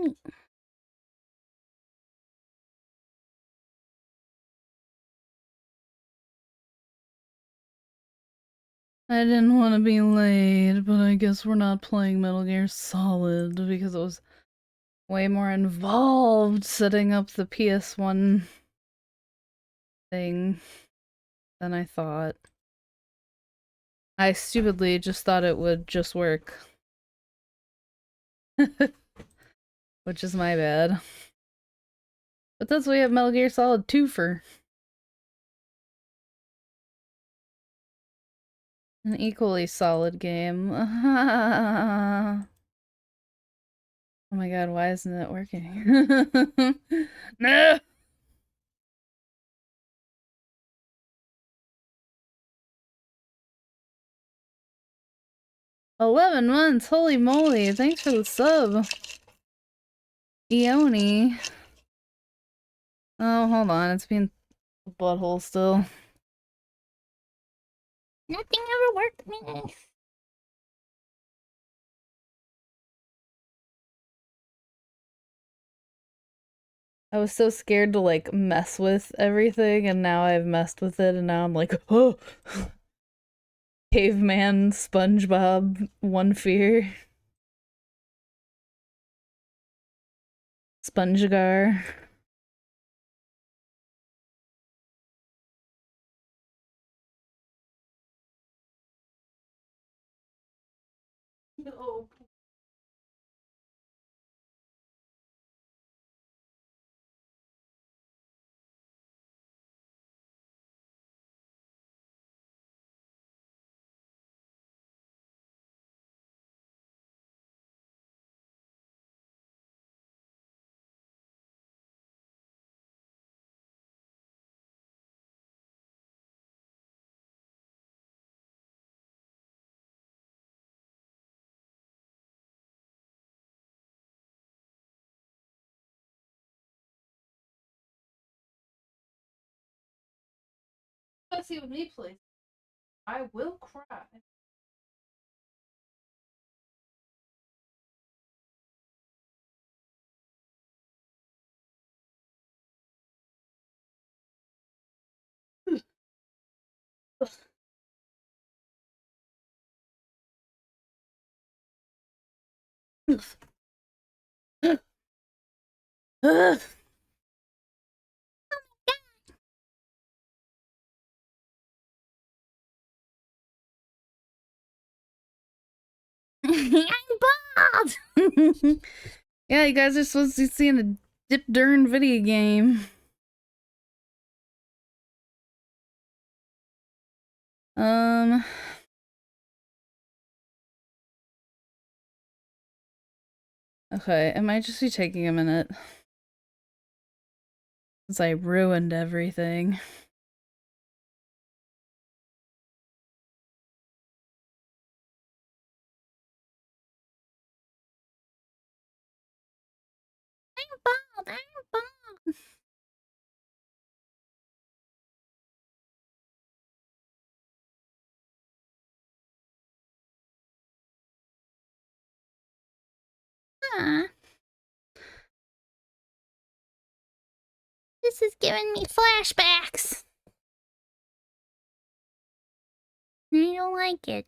me. I didn't want to be late, but I guess we're not playing Metal Gear Solid because it was way more involved setting up the PS1 thing than I thought. I stupidly just thought it would just work. Which is my bad. But that's what we have Metal Gear Solid 2 for. An equally solid game. Oh my god, why isn't it working? No! 11 months, holy moly, thanks for the sub. Eoni. Oh, hold on, it's being a butthole still. Nothing ever worked me. I was so scared to like mess with everything, and now I've messed with it, and now I'm like, oh, caveman, SpongeBob, one fear, Spongegar. No. Let's see with me, please. I will cry. I'm bald! Yeah, you guys are supposed to be seeing a dip durn video game. Um. Okay, it might just be taking a minute. Since I ruined everything. I'm bald! I'm bald! This is giving me flashbacks. I don't like it.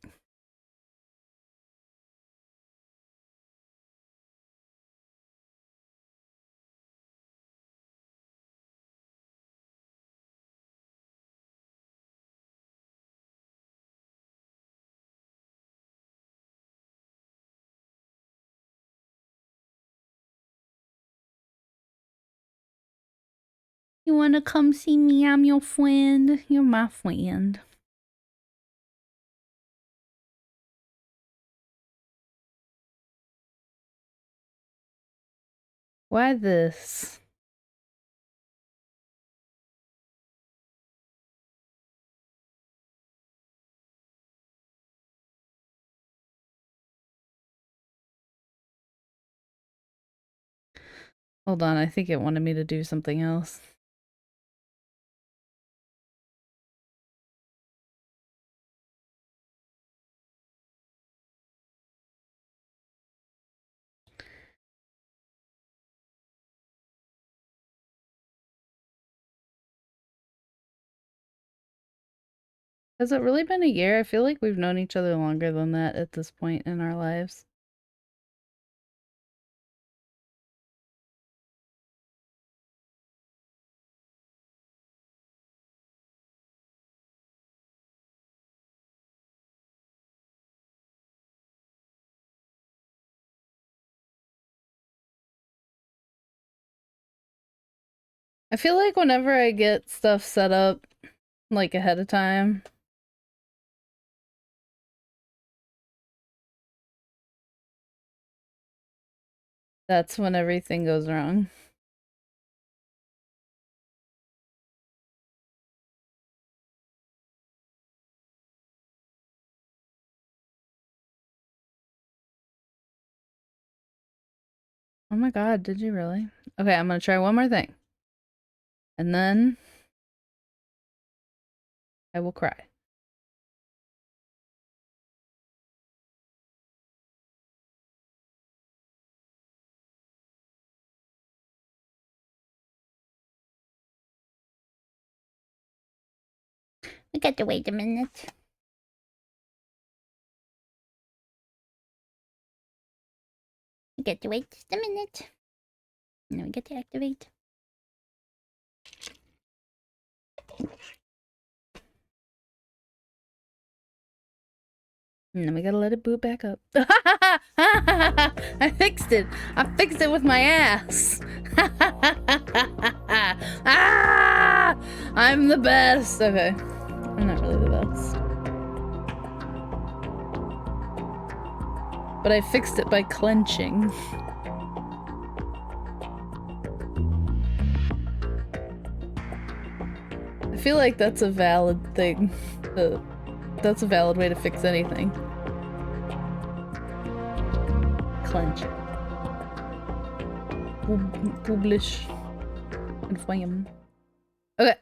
You wanna come see me? I'm your friend. You're my friend. Why this? Hold on, I think it wanted me to do something else. Has it really been a year? I feel like we've known each other longer than that at this point in our lives. I feel like whenever I get stuff set up, like, ahead of time, that's when everything goes wrong. Oh my god, did you really? Okay, I'm gonna try one more thing. And then I will cry. We got to wait a minute. We got to wait just a minute. Now we get to activate. And then we gotta let it boot back up. I fixed it. I fixed it with my ass. Ah! I'm the best. Okay. I'm not really the best. But I fixed it by clenching. I feel like that's a valid thing. That's a valid way to fix anything. Clench. Publish. And wham. Okay.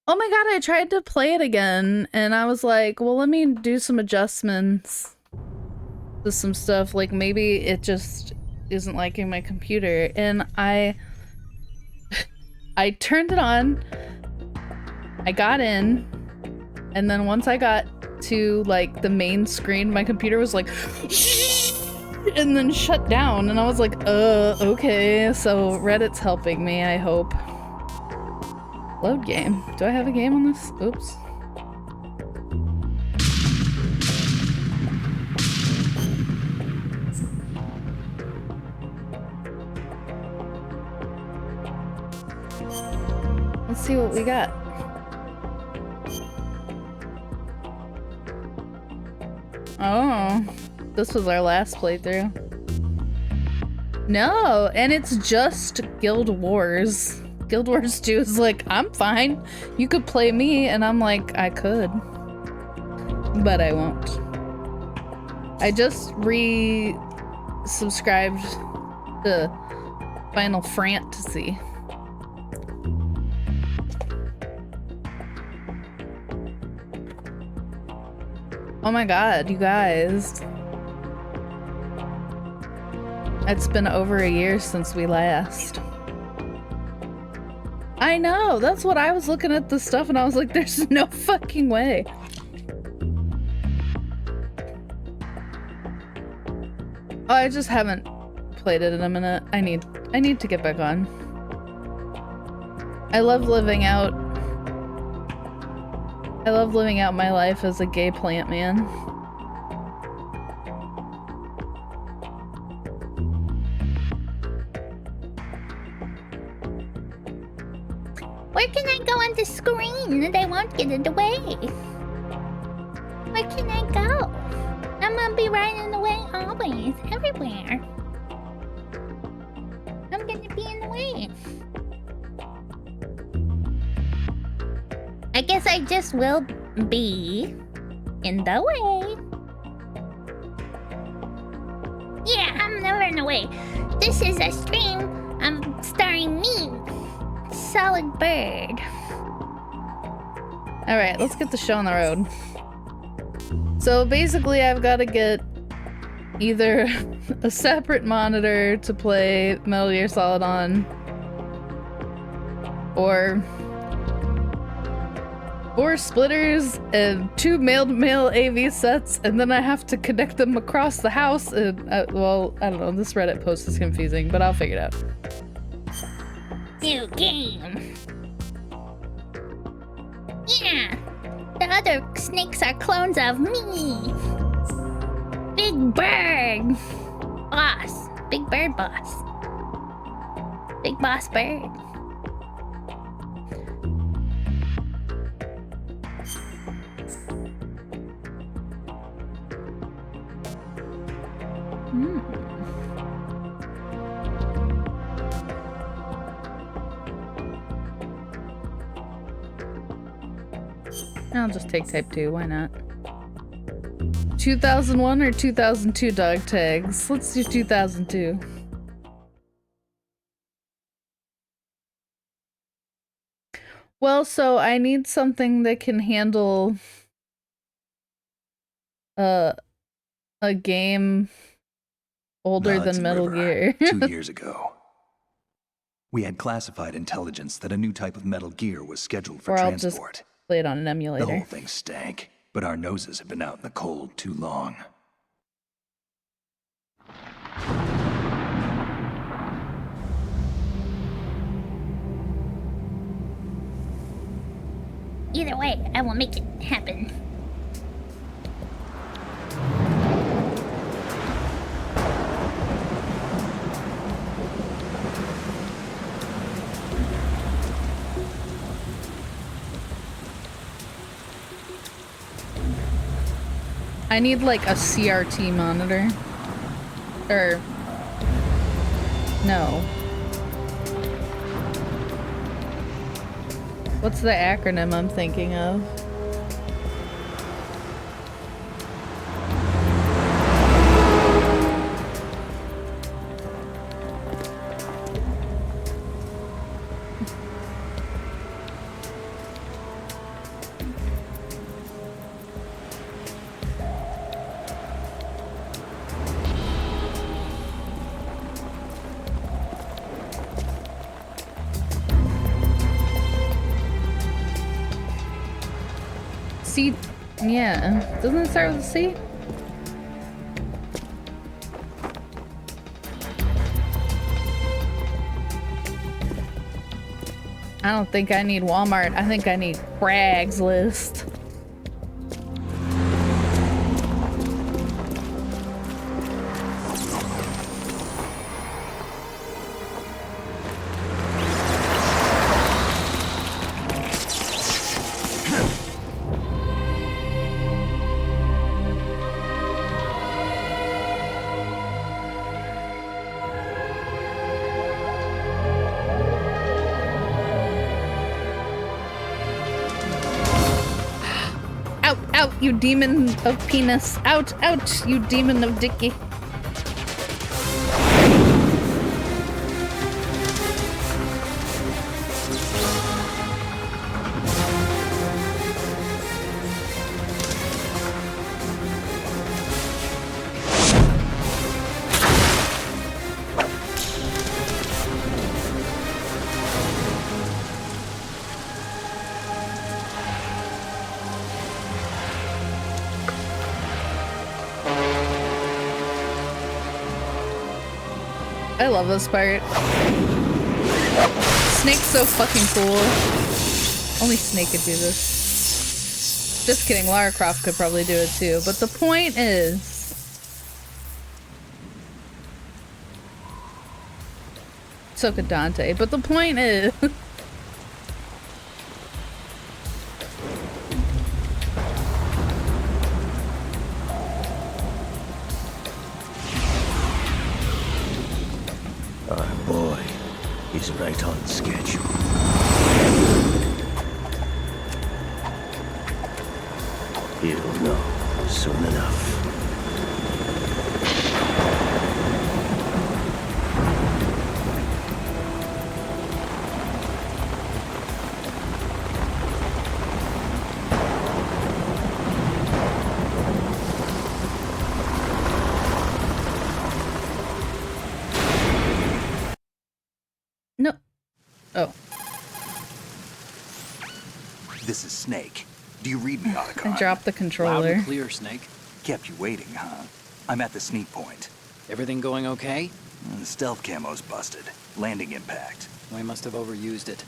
Oh my god, I tried to play it again, and I was like, well, let me do some adjustments to some stuff. Like, maybe it just isn't liking my computer. And I turned it on, I got in, and then once I got to, like, the main screen, my computer was like, and then shut down, and I was like, okay, so Reddit's helping me, I hope. Load game. Do I have a game on this? Oops. Let's see what we got. Oh, this was our last playthrough. No, and it's just Guild Wars. Guild Wars 2 is like, I'm fine. You could play me, and I'm like, I could. But I won't. I just re-subscribed to Final Fantasy. Oh my god, you guys. It's been over a year since we last. I know, that's what I was looking at the stuff and I was like, there's no fucking way. Oh, I just haven't played it in a minute. I need to get back on. I love living out my life as a gay plant man. Where can I go on the screen and I won't get in the way? Where can I go? I'm gonna be right in the way always, everywhere. I'm gonna be in the way. I guess I just will be in the way. Yeah, I'm never in the way. This is a stream starring me, Solid Bird. Alright, let's get the show on the road. So basically I've got to get either a separate monitor to play Metal Gear Solid on, or 4 splitters and 2 male-to-male AV sets, and then I have to connect them across the house. And well, I don't know. This Reddit post is confusing, but I'll figure it out. New game. Yeah, the other snakes are clones of me. Big Bird Boss. Big Bird Boss. Big Boss Bird. I'll just take type 2, why not? 2001 or 2002 dog tags? Let's do 2002. Well, so I need something that can handle a game older than Metal Gear. 2 years ago. We had classified intelligence that a new type of Metal Gear was scheduled for transport. Just play it on an emulator. The whole thing stank, but our noses had been out in the cold too long. Either way, I will make it happen. I need like a CRT monitor. Or no. What's the acronym I'm thinking of? C, yeah. Doesn't it start with a C? I don't think I need Walmart. I think I need Craigslist. You demon of penis. Out, out, you demon of dicky. I love this part. Snake's so fucking cool. Only Snake could do this. Just kidding, Lara Croft could probably do it too. But the point is... So could Dante. But the point is... Right on schedule. You'll know soon enough. No. Oh. This is Snake. Do you read me, Otacon? I dropped the Loud controller. and clear, Snake. Kept you waiting, huh? I'm at the sneak point. Everything going okay? The stealth camo's busted. Landing impact. We must have overused it.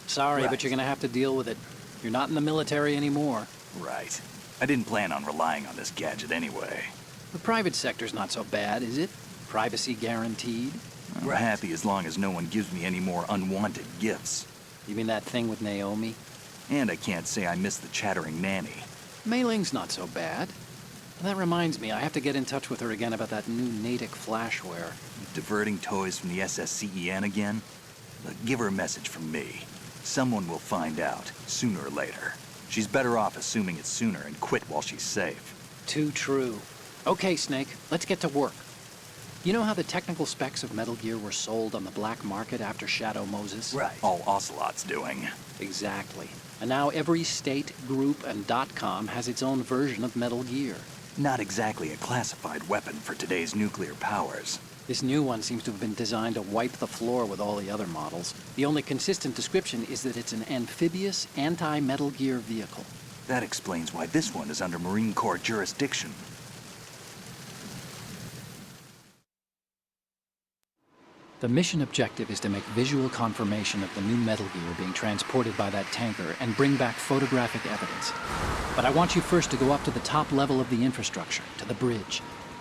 Sorry, Right. but you're gonna have to deal with it. You're not in the military anymore. Right. I didn't plan on relying on this gadget anyway. The private sector's not so bad, is it? Privacy guaranteed? We're happy as long as no one gives me any more unwanted gifts. You mean that thing with Naomi? And I can't say I miss the chattering nanny. Mei Ling's not so bad. That reminds me, I have to get in touch with her again about that new Natick flashware. Diverting toys from the SSCEN again? But give her a message from me. Someone will find out, sooner or later. She's better off assuming it's sooner and quit while she's safe. Too true. Okay, Snake, let's get to work. You know how the technical specs of Metal Gear were sold on the black market after Shadow Moses? Right. All Ocelot's doing. Exactly. And now every state, group, and .com has its own version of Metal Gear. Not exactly a classified weapon for today's nuclear powers. This new one seems to have been designed to wipe the floor with all the other models. The only consistent description is that it's an amphibious, anti-Metal Gear vehicle. That explains why this one is under Marine Corps jurisdiction. The mission objective is to make visual confirmation of the new Metal Gear being transported by that tanker and bring back photographic evidence. But I want you first to go up to the top level of the infrastructure, to the bridge.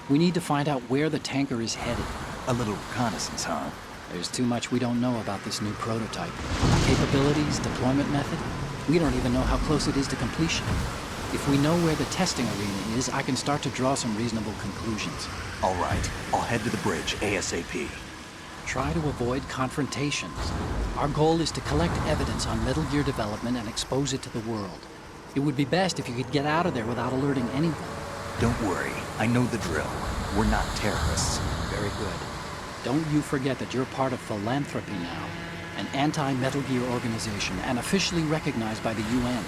We need to find out where the tanker is headed. A little reconnaissance, huh? There's too much we don't know about this new prototype. Capabilities, deployment method. We don't even know how close it is to completion. If we know where the testing arena is, I can start to draw some reasonable conclusions. All right, I'll head to the bridge ASAP. Try to avoid confrontations. Our goal is to collect evidence on Metal Gear development and expose it to the world. It would be best if you could get out of there without alerting anyone. Don't worry, I know the drill. We're not terrorists. Very good. Don't you forget that you're part of Philanthropy now, an anti-Metal Gear organization and officially recognized by the UN.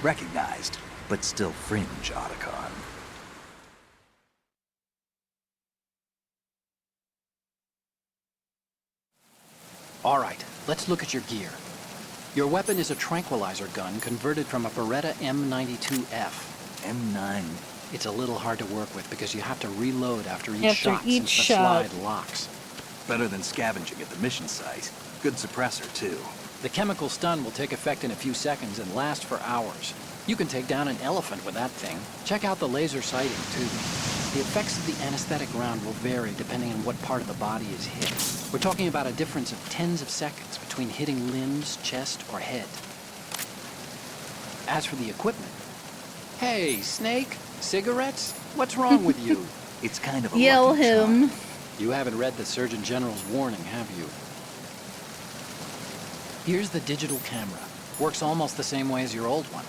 Recognized, but still fringe, Otacon. All right, let's look at your gear. Your weapon is a tranquilizer gun converted from a Beretta M92F. M9. It's a little hard to work with because you have to reload after each After shot each since shot. the slide locks. Better than scavenging at the mission site. Good suppressor, too. The chemical stun will take effect in a few seconds and last for hours. You can take down an elephant with that thing. Check out the laser sighting, too. The effects of the anesthetic round will vary depending on what part of the body is hit. We're talking about a difference of tens of seconds between hitting limbs, chest, or head. As for the equipment... Hey, Snake! Cigarettes? What's wrong with you? It's kind of a Yell lucky charm. him. You haven't read the Surgeon General's warning, have you? Here's the digital camera. Works almost the same way as your old one.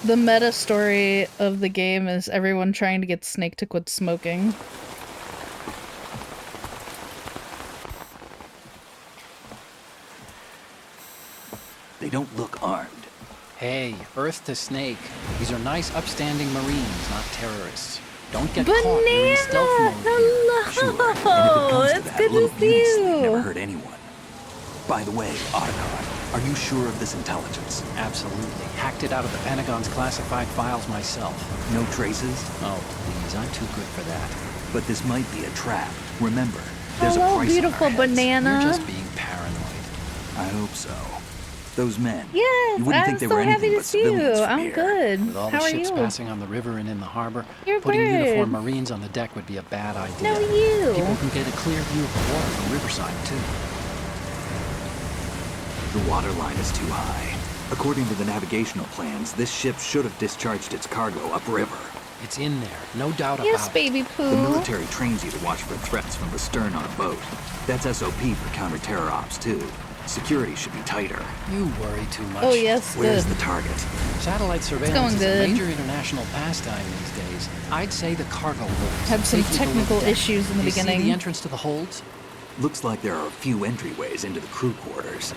The meta story of the game is everyone trying to get Snake to quit smoking. They don't look armed. Hey, Earth to Snake. These are nice, upstanding Marines, not terrorists. Don't get caught. You're in stealth Banana! mode here. Sure, and if it Hello! comes to It's that, good little to see beast never you! hurt anyone. By the way, Otacon, are you sure of this intelligence? Absolutely. Hacked it out of the Pentagon's classified files myself. No traces? Oh, please, I'm too good for that. But this might be a trap. Remember, there's a Hello, price beautiful on our heads. banana. You're just being paranoid. I hope so. Those men. Yes, you wouldn't I'm think they so were happy anything to but see you. civilians from I'm here. good. With all How the are ships you? passing on the river and in the harbor, You're putting good. uniformed Marines on the deck would be a bad idea. No, you. People can get a clear view of the water from Riverside, too. The water line is too high. According to the navigational plans, this ship should have discharged its cargo upriver. It's in there, no doubt Yes, about it. baby poo. The military trains you to watch for threats from the stern on a boat. That's SOP for counter-terror ops, too. Security should be tighter. You worry too much. Oh, yes, Where's good. the target? Satellite surveillance is good. a major international pastime these days. I'd say the cargo holds. Had some Take a look technical at that. issues in the You beginning. See the entrance to the holds? Looks like there are a few entryways into the crew quarters.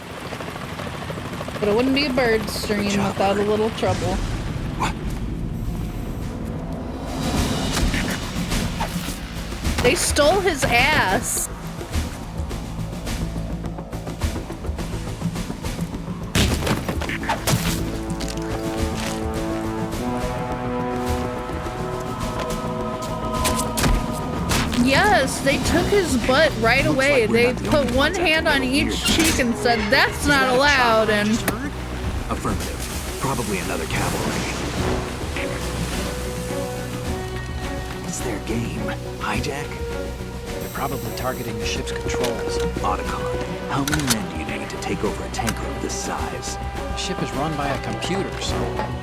But it wouldn't be a bird stream Chopper. without a little trouble. What? They stole his ass. Yes, they took his butt right Looks away. like we're They not the put only one ones out hand there on with each weird cheek and said, "That's not Is that a allowed." chopper I And just heard? Affirmative. Probably another cavalry. What's their game? Hijack? They're probably targeting the ship's controls. Otacon. How many men do you need to take over a tanker of this size? The ship is run by a computer, so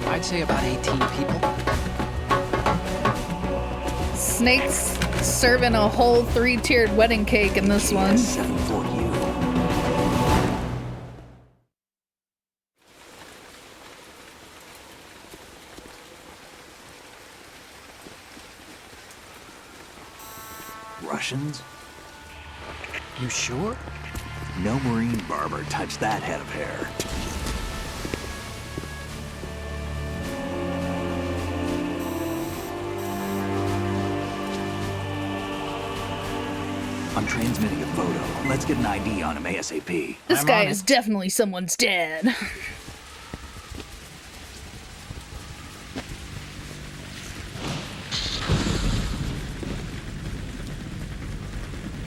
I'd say about 18 people. Snake's serving a whole 3-tiered wedding cake in this one. MGS2 for you. Russians? You sure? No Marine barber touched that head of hair. I'm transmitting a photo. Let's get an ID on him ASAP. This I'm guy on is it. definitely someone's dad.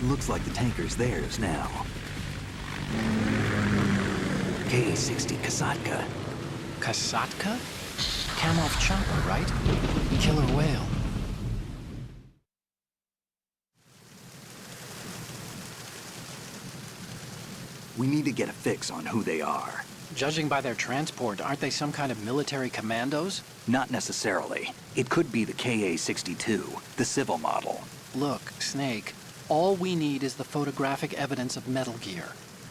Looks like the tanker's theirs now. KA-60 Kasatka. Kasatka? Kamov chopper, right? Killer whale. We need to get a fix on who they are. Judging by their transport, aren't they some kind of military commandos? Not necessarily. It could be the KA-62, the civil model. Look, Snake, all we need is the photographic evidence of Metal Gear.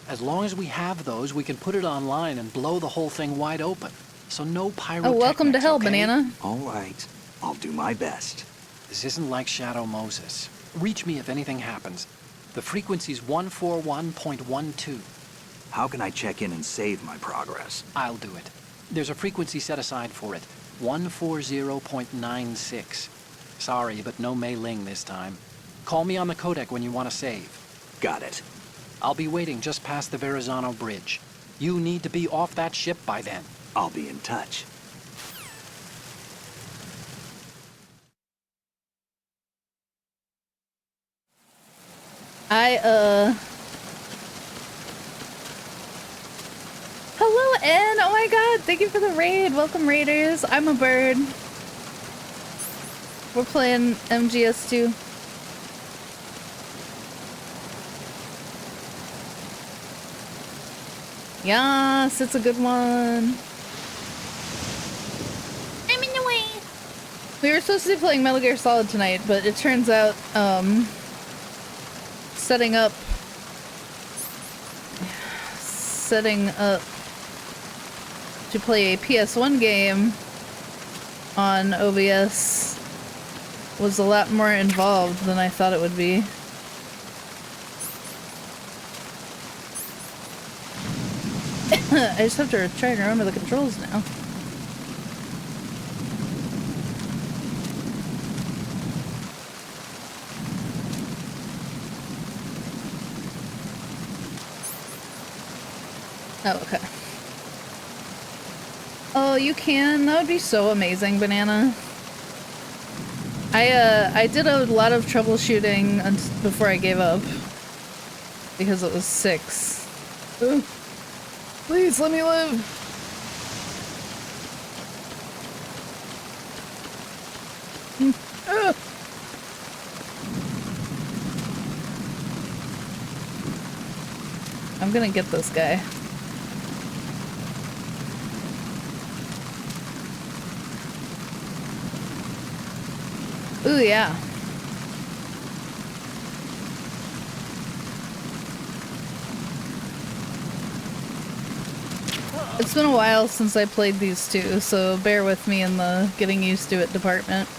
As long as we have those, we can put it online and blow the whole thing wide open. So no pyrotechnics, Oh, welcome to hell, okay? Banana. All right. I'll do my best. This isn't like Shadow Moses. Reach me if anything happens. The frequency's 141.12. How can I check in and save my progress? I'll do it. There's a frequency set aside for it. 140.96. Sorry, but no Mei Ling this time. Call me on the codec when you want to save. Got it. I'll be waiting just past the Verrazano Bridge. You need to be off that ship by then. I'll be in touch. Hello, N. Oh my god, thank you for the raid. Welcome, raiders. I'm a bird. We're playing MGS2. Yes, it's a good one. I'm in the way. We were supposed to be playing Metal Gear Solid tonight, but it turns out, setting up to play a PS1 game on OBS was a lot more involved than I thought it would be. I just have to try and remember the controls now. Oh, okay. Oh, you can? That would be so amazing, Banana. I did a lot of troubleshooting before I gave up. Because it was 6. Ooh. Please, let me live! I'm gonna get this guy. Ooh, yeah. It's been a while since I played these two, so bear with me in the getting used to it department.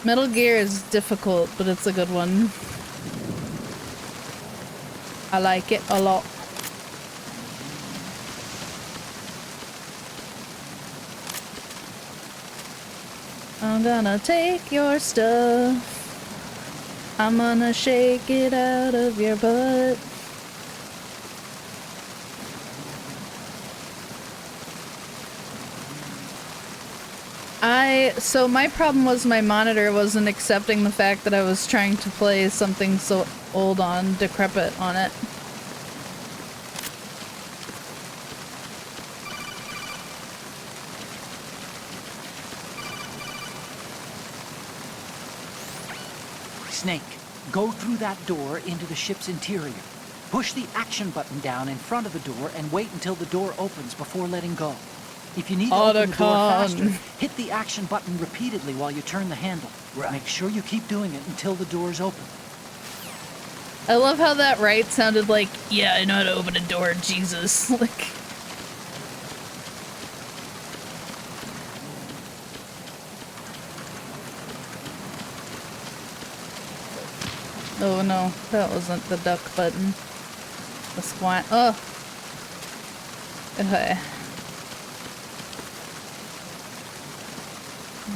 Metal Gear is difficult, but it's a good one. I like it a lot. I'm gonna take your stuff. I'm gonna shake it out of your butt. So my problem was my monitor wasn't accepting the fact that I was trying to play something so old on decrepit on it. Snake, go through that door into the ship's interior. Push the action button down in front of the door and wait until the door opens before letting go. If you need to open the door faster, hit the action button repeatedly while you turn the handle. Right. Make sure you keep doing it until the door's open. I love how that right sounded like, yeah, I know how to open a door, Jesus. Like... Oh no, that wasn't the duck button. The squat. Oh! Okay.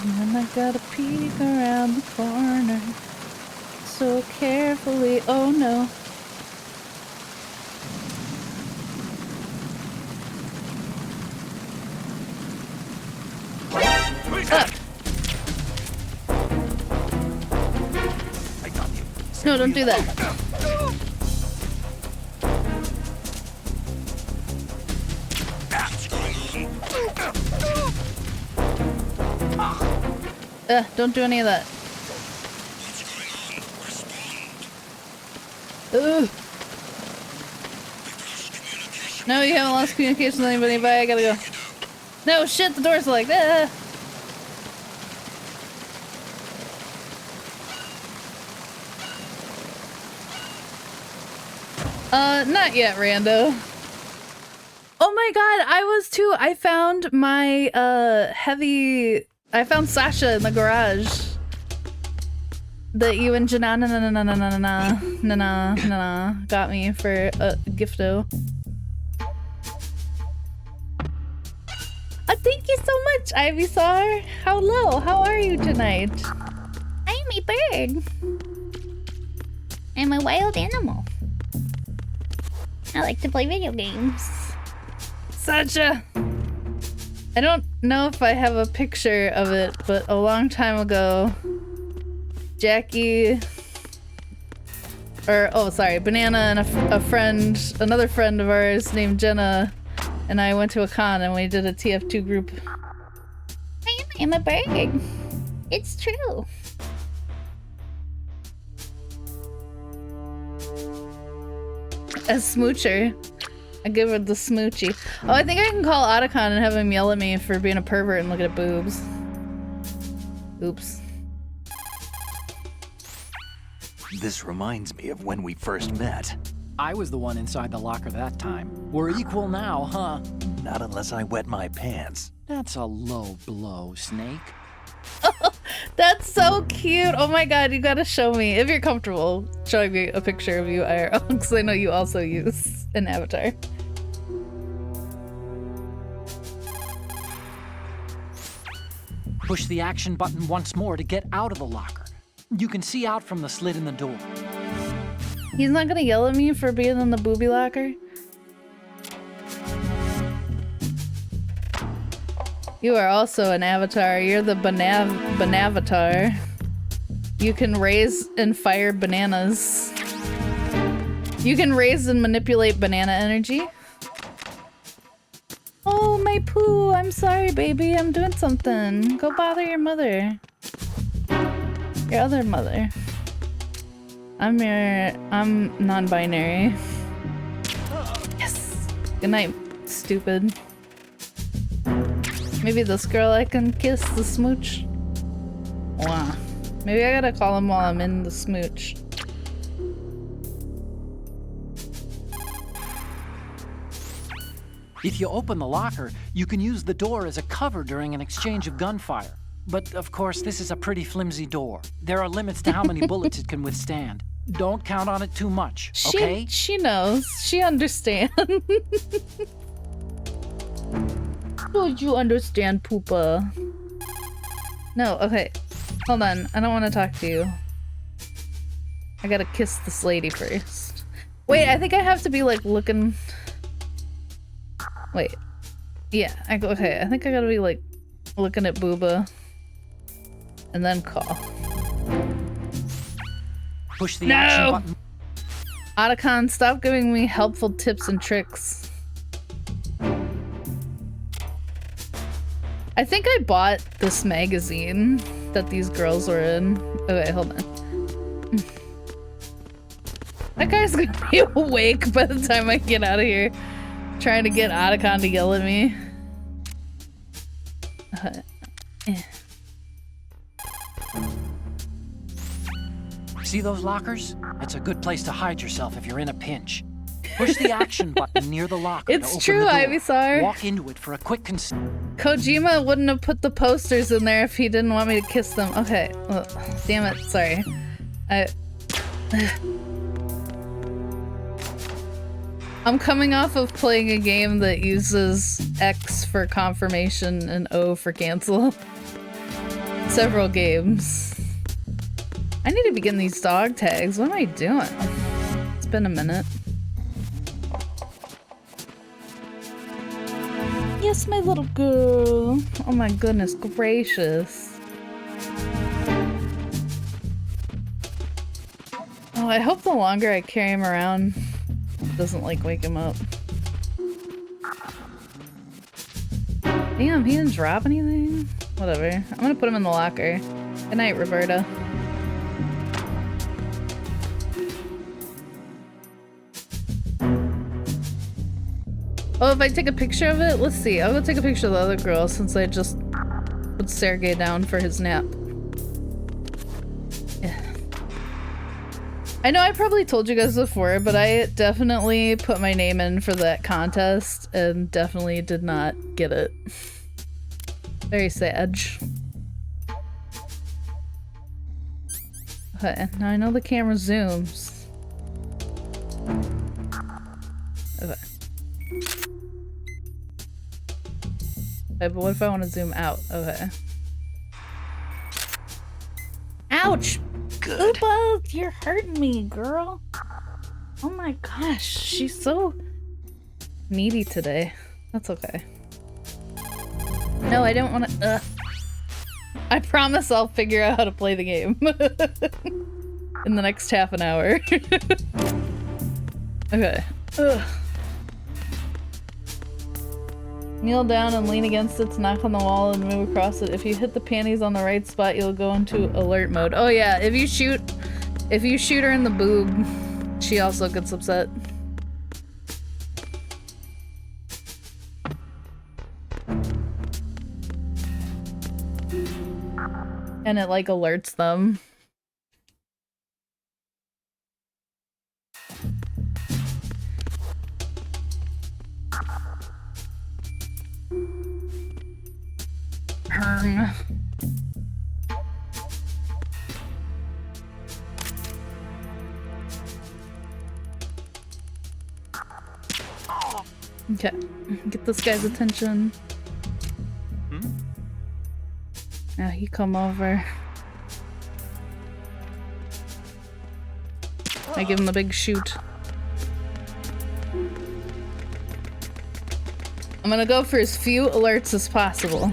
And I gotta peek around the corner so carefully. Oh no. Ah. No, don't do that. Don't do any of that. Ugh. No, you haven't lost communication with anybody. Bye, I gotta go. No, shit, the door's like, ah. Not yet, Rando. Oh my god, I was too. I found my, I found Sasha in the garage. That you and Janana got me for a gifto. Thank you so much, Ivysaur. Hello, how are you tonight? I'm a bird. I'm a wild animal. I like to play video games. Sasha! I don't know if I have a picture of it, but a long time ago, Jackie, Banana and a friend, another friend of ours named Jenna, and I went to a con and we did a TF2 group. I'm a bird. It's true. A smoocher. I give her the smoochie. Oh, I think I can call Otacon and have him yell at me for being a pervert and looking at boobs. Oops. This reminds me of when we first met. I was the one inside the locker that time. We're equal now, huh? Not unless I wet my pants. That's a low blow, Snake. That's so cute. Oh my god, you gotta show me. If you're comfortable showing me a picture of you IRL, because I know you also use an avatar. Push the action button once more to get out of the locker. You can see out from the slit in the door. He's not gonna yell at me for being in the booby locker? You are also an avatar. You're the Banavatar. You can raise and fire bananas. You can raise and manipulate banana energy. Oh, my poo. I'm sorry, baby. I'm doing something. Go bother your mother. Your other mother. I'm non-binary. Yes. Good night, stupid. Maybe this girl I can kiss the smooch. Wow. Maybe I gotta call him while I'm in the smooch. If you open the locker, you can use the door as a cover during an exchange of gunfire. But of course, this is a pretty flimsy door. There are limits to how many bullets it can withstand. Don't count on it too much, okay? She knows. She understands. Don't you understand, Poopa? No, okay. Hold on. I don't want to talk to you. I gotta kiss this lady first. Wait, I think I have to be like looking... Wait. Yeah, okay. I think I gotta be like looking at Booba. And then call. Push the action button. Otacon, stop giving me helpful tips and tricks. I think I bought this magazine that these girls were in. Okay, hold on. That guy's gonna be awake by the time I get out of here. Trying to get Otacon to yell at me. See those lockers? It's a good place to hide yourself if you're in a pinch. Push the action button near the locker. It's true, Ivysaur. Walk into it for a quick Kojima wouldn't have put the posters in there if he didn't want me to kiss them. Okay. Ugh. Damn it. Sorry. I'm coming off of playing a game that uses X for confirmation and O for cancel. Several games. I need to be getting these dog tags. What am I doing? It's been a minute. Yes, my little girl. Oh my goodness gracious. Oh, I hope the longer I carry him around, it doesn't like wake him up. Damn, he didn't drop anything? Whatever. I'm gonna put him in the locker. Good night, Roberta. Oh, if I take a picture of it? Let's see. I'll go take a picture of the other girl since I just put Sergey down for his nap. Yeah. I know I probably told you guys before, but I definitely put my name in for that contest and definitely did not get it. Very sad. Okay, now I know the camera zooms. Okay. Okay, but what if I want to zoom out? Okay. Ouch! Good. Oopa, you're hurting me, girl. Oh my gosh, she's so needy today. That's okay. No, I don't want to. I promise I'll figure out how to play the game in the next half an hour. Okay. Ugh. Kneel down and lean against it to knock on the wall and move across it. If you hit the panties on the right spot, you'll go into alert mode. Oh yeah, if you shoot her in the boob, she also gets upset. And it like alerts them. Okay, get this guy's attention. Now he come over. I give him the big shoot. I'm gonna go for as few alerts as possible.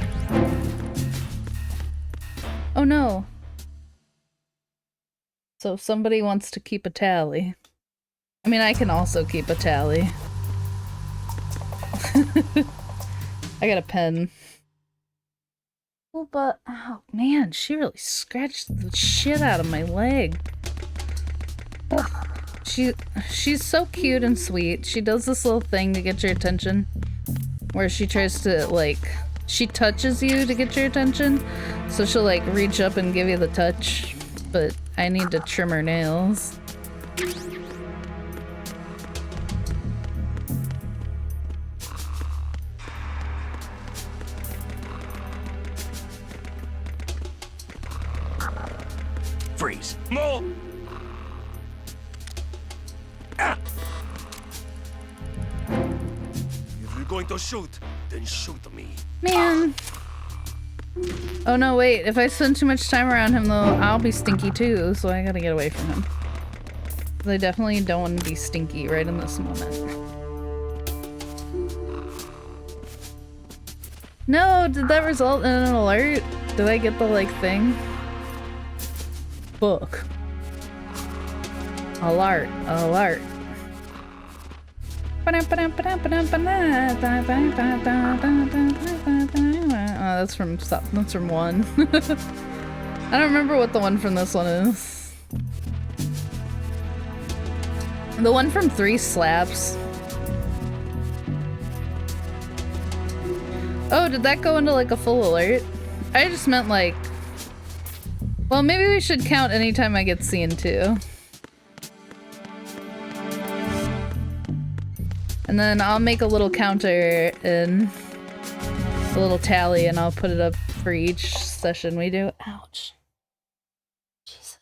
Oh no. So if somebody wants to keep a tally. I mean, I can also keep a tally. I got a pen. Oh, but oh man, she really scratched the shit out of my leg. Ugh. She's so cute and sweet. She does this little thing to get your attention, where she tries to like, she touches you to get your attention. So she'll like reach up and give you the touch, but I need to trim her nails. Freeze. More. Ah. If you're going to shoot, then shoot me. Man. Oh no, wait. If I spend too much time around him though, I'll be stinky too, so I gotta get away from him. I definitely don't want to be stinky right in this moment. No, did that result in an alert? Did I get the, like, thing? Book. Alert. Alert. Oh, that's from 1. I don't remember what the one from this one is. The one from 3 slaps. Oh, did that go into like a full alert? I just meant like... Well, maybe we should count anytime I get seen too. And then I'll make a little counter and a little tally and I'll put it up for each session we do. Ouch. Jesus.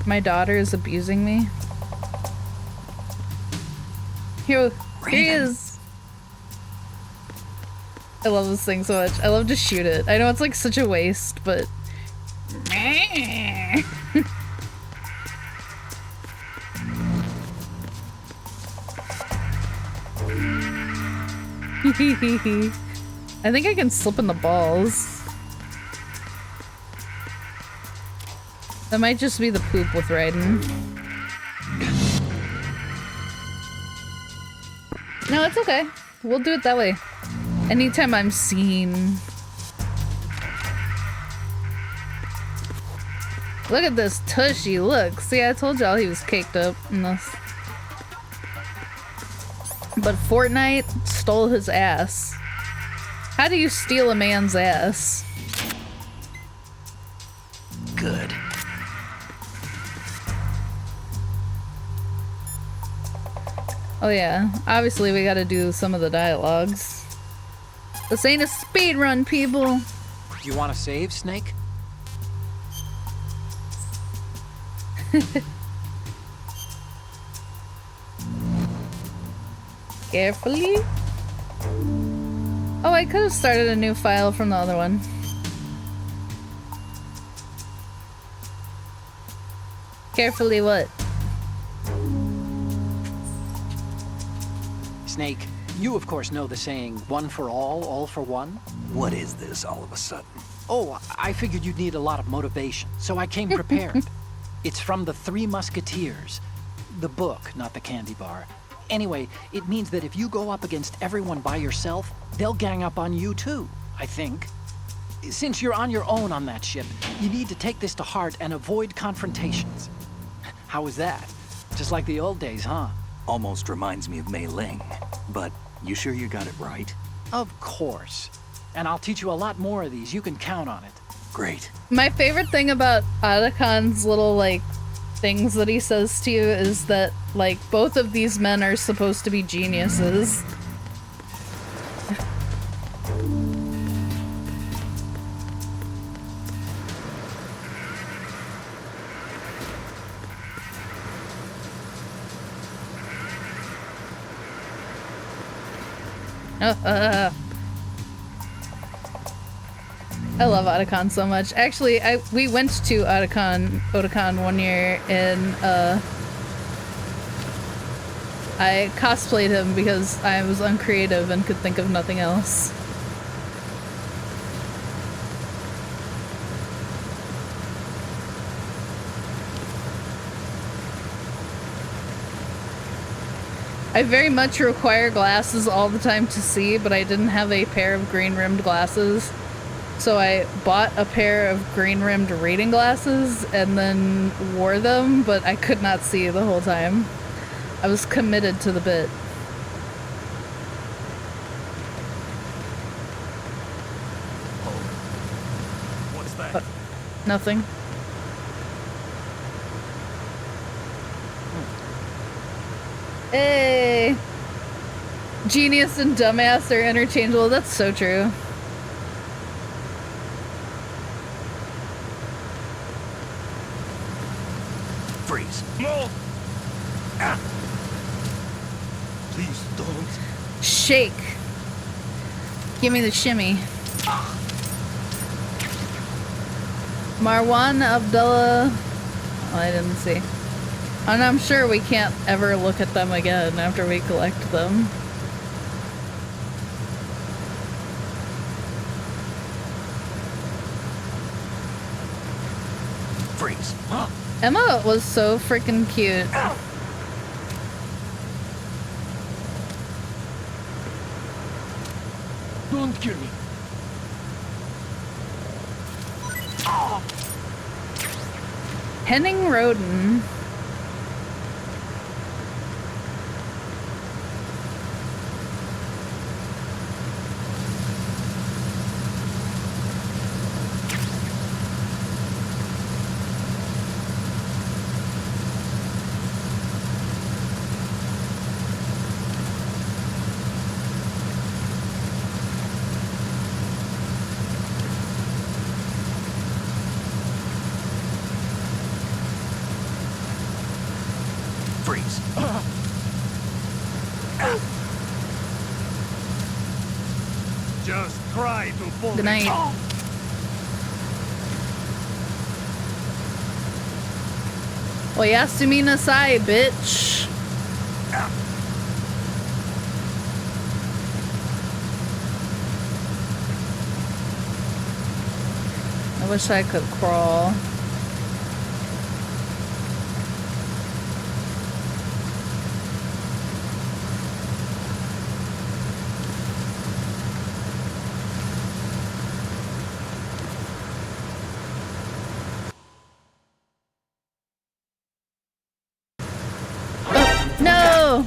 My daughter is abusing me. Here he is. I love this thing so much. I love to shoot it. I know it's like such a waste, but... I think I can slip in the balls. That might just be the poop with Raiden. No, it's okay. We'll do it that way. Anytime I'm seen. Look at this tushy, look. See, I told y'all he was caked up in this. But Fortnite stole his ass. How do you steal a man's ass? Good. Oh yeah, obviously we gotta do some of the dialogues. This ain't a speed run, people. You want to save, Snake? Carefully. Oh, I could have started a new file from the other one. Carefully what? Snake, you of course know the saying, one for all for one? What is this all of a sudden? Oh, I figured you'd need a lot of motivation, so I came prepared. It's from the Three Musketeers. The book, not the candy bar. Anyway, it means that if you go up against everyone by yourself, they'll gang up on you too, I think. Since you're on your own on that ship, you need to take this to heart and avoid confrontations. How was that? Just like the old days, huh? Almost reminds me of Mei Ling, but you sure you got it right? Of course. And I'll teach you a lot more of these. You can count on it. Great. My favorite thing about Otacon's little, like, things that he says to you is that, like, both of these men are supposed to be geniuses. I love Otacon so much. Actually, we went to Otacon one year and I cosplayed him because I was uncreative and could think of nothing else. I very much require glasses all the time to see, but I didn't have a pair of green-rimmed glasses. So I bought a pair of green-rimmed reading glasses and then wore them, but I could not see the whole time. I was committed to the bit. What's that? Nothing. Hey! Genius and dumbass are interchangeable. That's so true. Freeze. No! Ah. Please don't. Shake. Give me the shimmy. Marwan Abdullah. Oh, I didn't see. And I'm sure we can't ever look at them again after we collect them. Freeze. Emma was so freaking cute. Don't kill me. Henning Roden. Freeze. Just try to pull Good me. night. Oyasumi nasai, bitch. I wish I could crawl. No!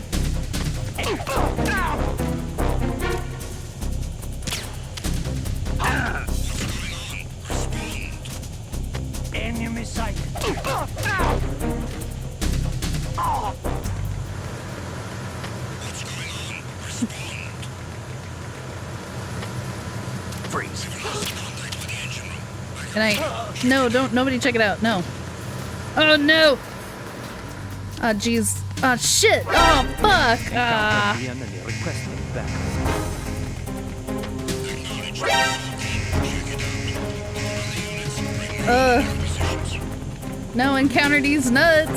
Enemy sight. Freeze. Good night. No, don't. Nobody check it out. No. Oh no! Ah, jeez. Ah, shit! Oh, fuck! Ah. The enemy requesting back. No, encounter these nuts!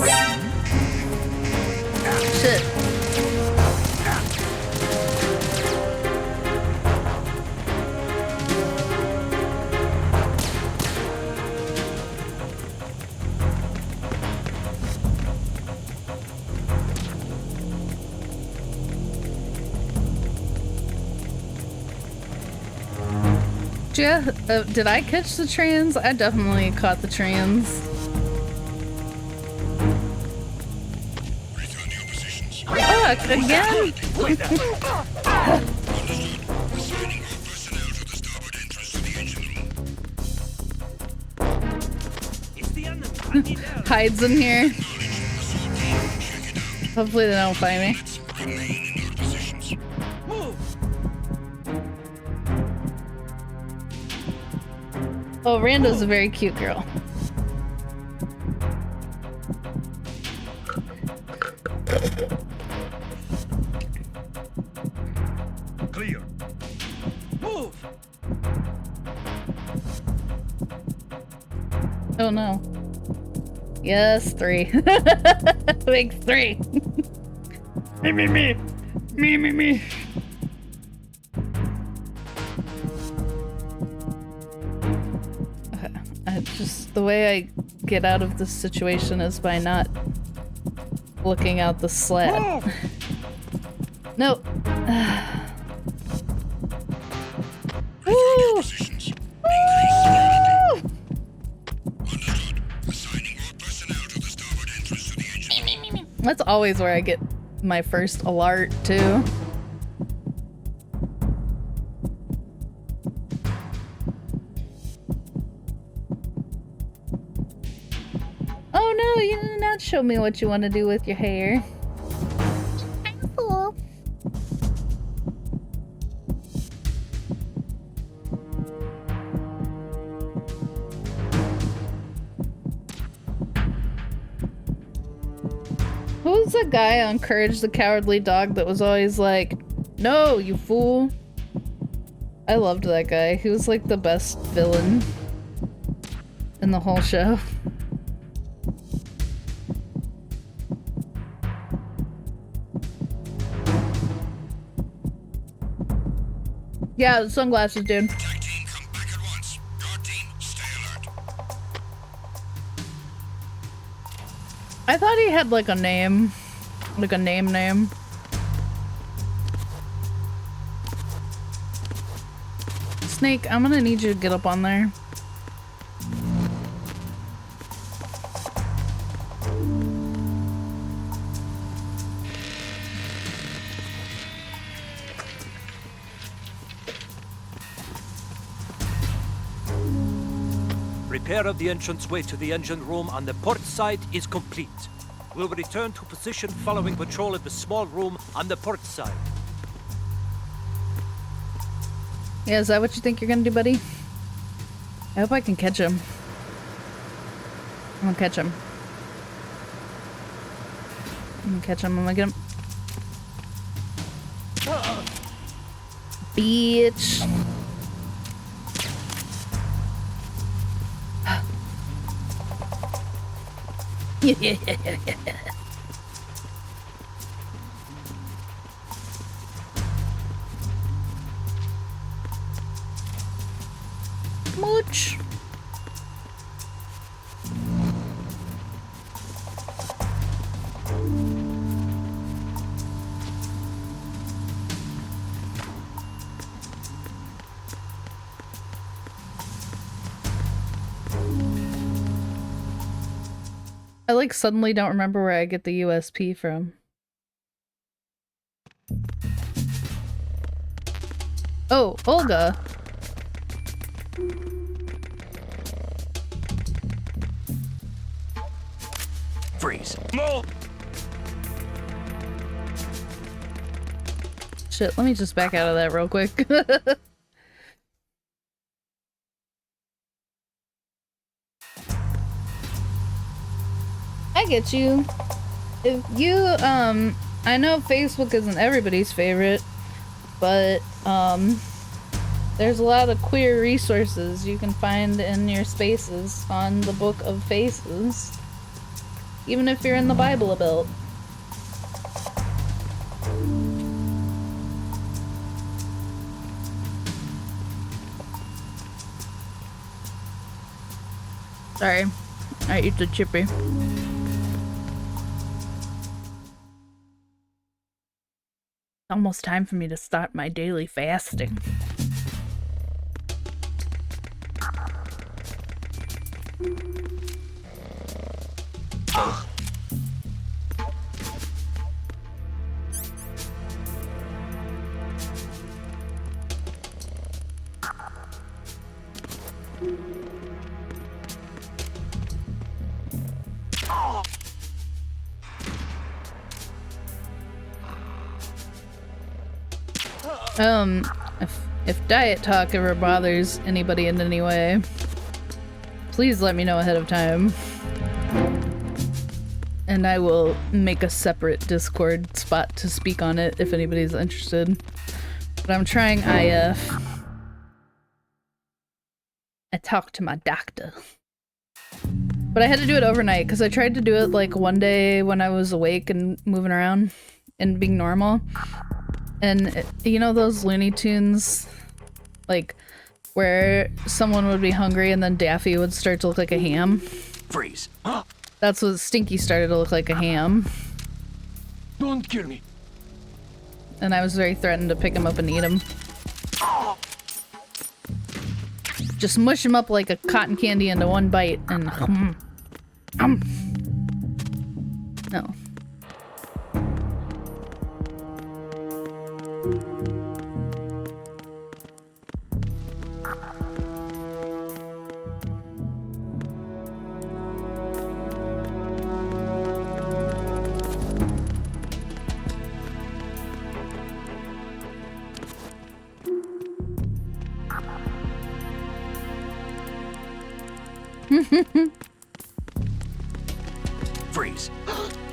Shit. Yeah, did I catch the trans? I definitely caught the trans. Fuck, again? Hides in here. Hopefully they don't find me. Oh, Rando's a very cute girl. Clear. Move. Oh no. Yes, 3. Big 3. Me. Just the way I get out of this situation is by not looking out the slab. No. Woo! Woo! That's always where I get my first alert too. Oh no, you did not show me what you want to do with your hair. Cool. Who's the guy on Courage the Cowardly Dog that was always like, no, you fool? I loved that guy. He was like the best villain in the whole show. Yeah, the sunglasses, dude. Attack team, come back at once. Guard team, stay alert. I thought he had like a name. Like a name. Snake, I'm gonna need you to get up on there. Repair of the entranceway to the engine room on the port side is complete. We'll return to position following patrol of the small room on the port side. Yeah, is that what you think you're gonna do, buddy? I hope I can catch him. I'm gonna catch him. I'm gonna catch him. I'm gonna get him. Bitch. Mooch. I like suddenly don't remember where I get the USP from. Oh, Olga. Freeze. No! Shit, let me just back out of that real quick. I get you. If you, I know Facebook isn't everybody's favorite, but, there's a lot of queer resources you can find in your spaces on the Book of Faces. Even if you're in the Bible Belt. Sorry, I ate the chippy. Almost time for me to start my daily fasting. If diet talk ever bothers anybody in any way, please let me know ahead of time. And I will make a separate Discord spot to speak on it if anybody's interested. But I'm trying IF. I talked to my doctor. But I had to do it overnight because I tried to do it like one day when I was awake and moving around and being normal. And you know those Looney Tunes, like, where someone would be hungry and then Daffy would start to look like a ham? Freeze. That's what Stinky started to look like, a ham. Don't kill me. And I was very threatened to pick him up and eat him. Just mush him up like a cotton candy into one bite and no. Freeze.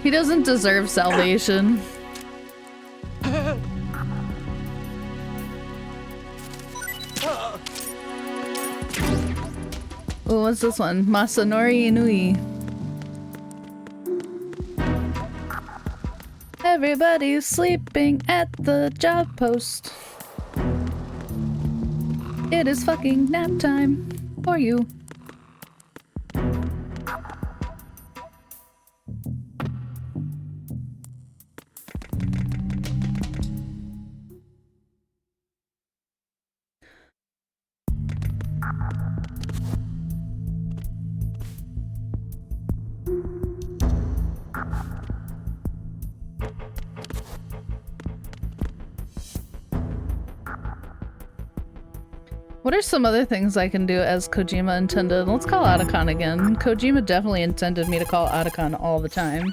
He doesn't deserve salvation. Oh, what's this one? Masanori Inui. Everybody's sleeping at the job post. It is fucking nap time for you. What are some other things I can do as Kojima intended? Let's call Otacon again. Kojima definitely intended me to call Otacon all the time.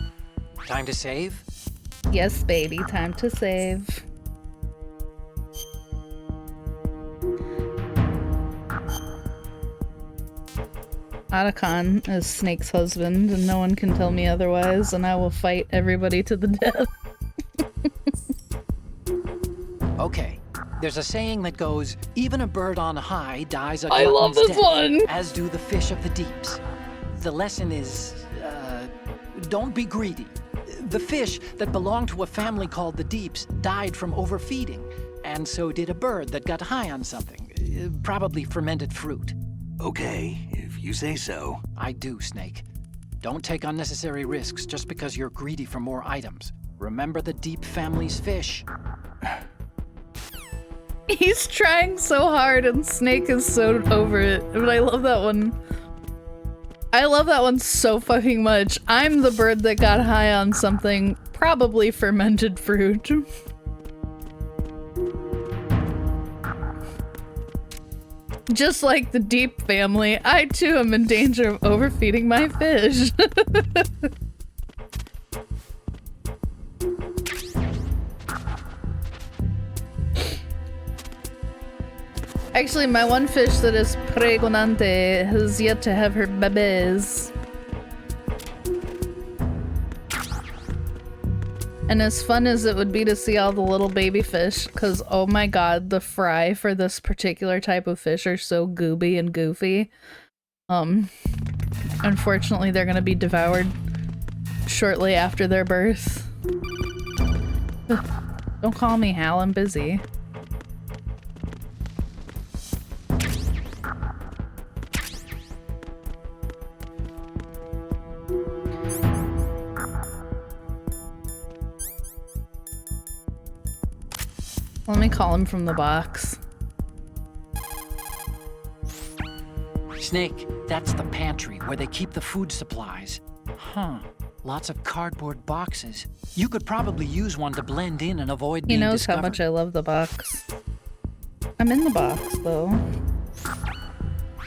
Time to save? Yes, baby, time to save. Otacon is Snake's husband, and no one can tell me otherwise, and I will fight everybody to the death. Okay. There's a saying that goes, even a bird on high dies a I love glutton's this death, one! as do the fish of the deeps. The lesson is, don't be greedy. The fish that belonged to a family called the Deeps died from overfeeding, and so did a bird that got high on something, probably fermented fruit. Okay, if you say so. I do, Snake. Don't take unnecessary risks just because you're greedy for more items. Remember the Deep family's fish. He's trying so hard and Snake is so over it. But I love that one. I love that one so fucking much. I'm the bird that got high on something, probably fermented fruit. Just like the Deep family, I too am in danger of overfeeding my fish. Actually, my one fish that is pregonante has yet to have her bebés. And as fun as it would be to see all the little baby fish, because oh my god, the fry for this particular type of fish are so gooby and goofy. Unfortunately, they're gonna be devoured shortly after their birth. Don't call me Hal, I'm busy. Let me call him from the box. Snake, that's the pantry where they keep the food supplies. Huh. Lots of cardboard boxes. You could probably use one to blend in and avoid being He knows discovered. how much I love the box. I'm in the box, though.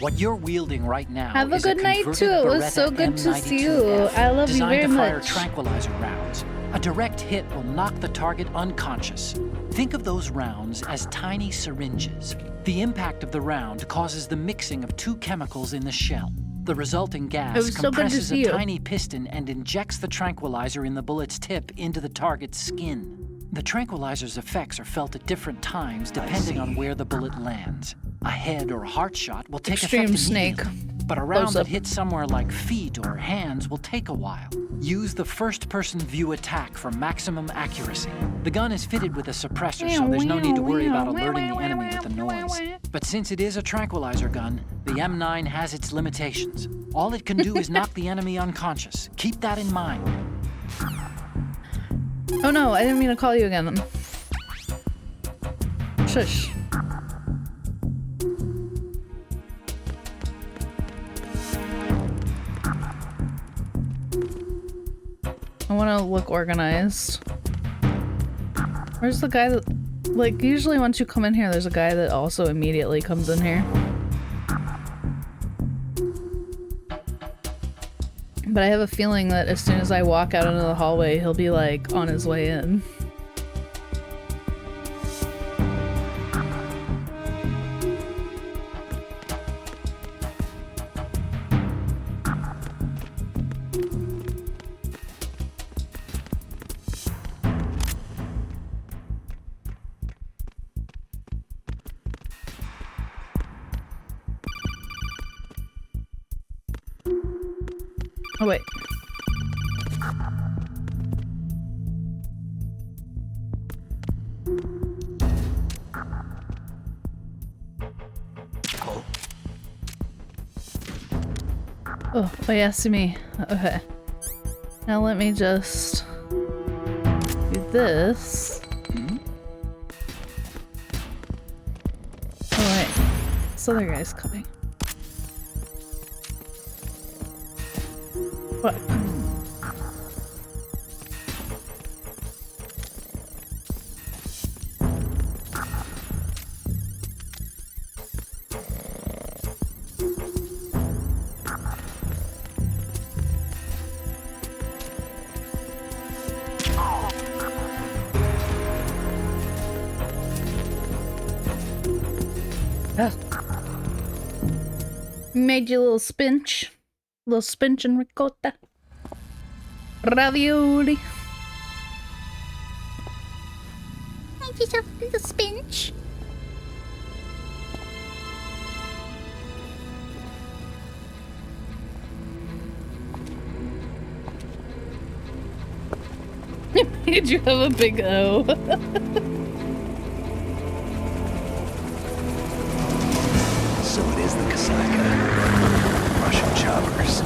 What you're wielding right now Have a is good night, converted too. It was Beretta so good to see you. M92F, I love you designed very to fire much. tranquilizer rounds. A direct hit will knock the target unconscious. Think of those rounds as tiny syringes. The impact of the round causes the mixing of two chemicals in the shell. The resulting It gas was so good to compresses see a you. tiny piston and injects the tranquilizer in the bullet's tip into the target's skin. The tranquilizer's effects are felt at different times depending on where the bullet lands. A head or heart shot will take Extreme effect Snake. immediately, but a round Close that up. hits somewhere like feet or hands will take a while. Use the first-person view attack for maximum accuracy. The gun is fitted with a suppressor, so there's no need to worry about alerting the enemy with the noise. But since it is a tranquilizer gun, the M9 has its limitations. All it can do is knock the enemy unconscious. Keep that in mind. Oh no, I didn't mean to call you again. Shush. I want to look organized. Where's the guy that... Like, usually once you come in here, there's a guy that also immediately comes in here. But I have a feeling that as soon as I walk out into the hallway, he'll be, like, on his way in. Oh, wait. Oh, yeah, see me. Okay. Now let me just do this. Oh, wait. This other guy's coming. What? Made you a little spinach. Little spinach and ricotta. Ravioli. I just have the spinach. Did you have a big O? So it is the Kasaka. Russian choppers.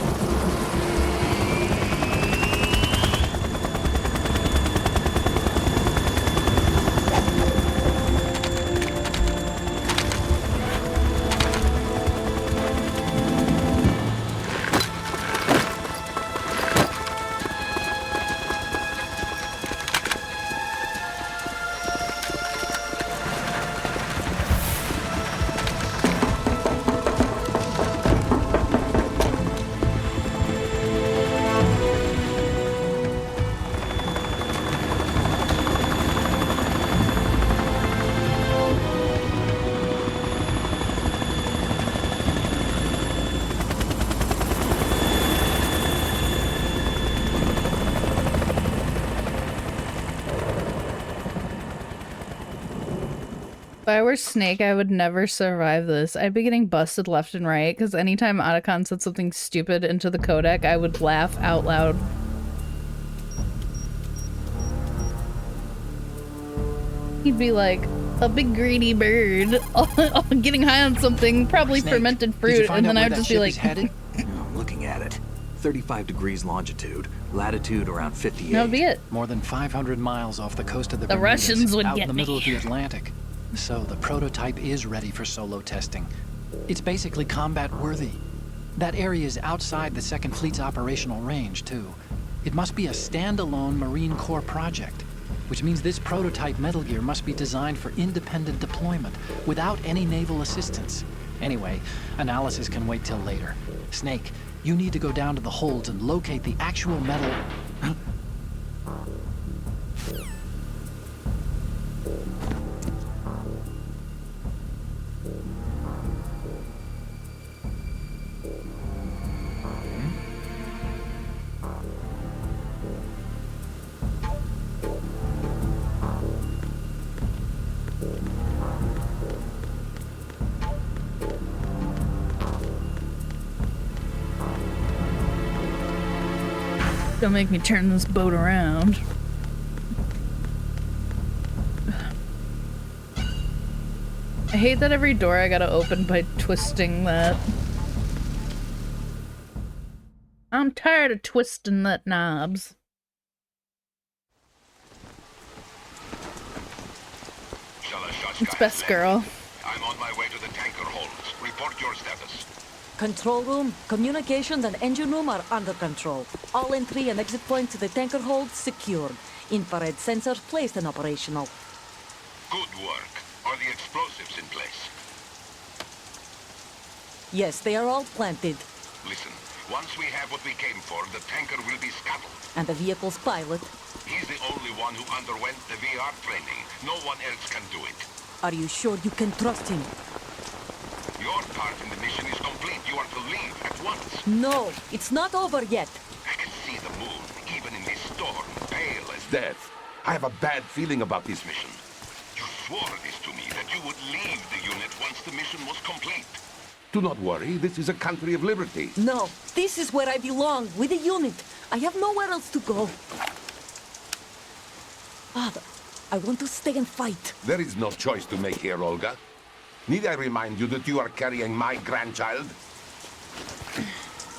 If I were Snake, I would never survive this. I'd be getting busted left and right, because anytime Otacon said something stupid into the codec, I would laugh out loud. He'd be like, a big greedy bird, getting high on something, probably Snake, fermented did you fruit, find and out then where I'd that just be ship like, is headed? I'm looking at it. 35 degrees longitude, latitude around 58. that would be it. More than 500 miles off the coast of the The Bermudas, Russians would out get in the middle me. of the Atlantic. So the prototype is ready for solo testing. It's basically combat worthy. That area is outside the Second Fleet's operational range, too. It must be a standalone Marine Corps project, which means this prototype Metal Gear must be designed for independent deployment without any naval assistance. Anyway, analysis can wait till later. Snake, you need to go down to the holds and locate the actual metal... Don't make me turn this boat around. I hate that every door I gotta open by twisting that. I'm tired of twisting that knobs. It's best girl. I'm on my way to the tanker holds. Report your status. Control room, communications, and engine room are under control. All entry and exit points to the tanker hold secured. Infrared sensors placed and operational. Good work. Are the explosives in place? Yes, they are all planted. Listen, once we have what we came for, the tanker will be scuttled. And the vehicle's pilot. He's the only one who underwent the VR training. No one else can do it. Are you sure you can trust him? Your part in the mission is complete. You are to leave at once. No, it's not over yet. I can see the moon, even in this storm, pale as death. I have a bad feeling about this mission. You swore this to me, that you would leave the unit once the mission was complete. Do not worry, this is a country of liberty. No, this is where I belong, with the unit. I have nowhere else to go. Father, I want to stay and fight. There is no choice to make here, Olga. Need I remind you that you are carrying my grandchild?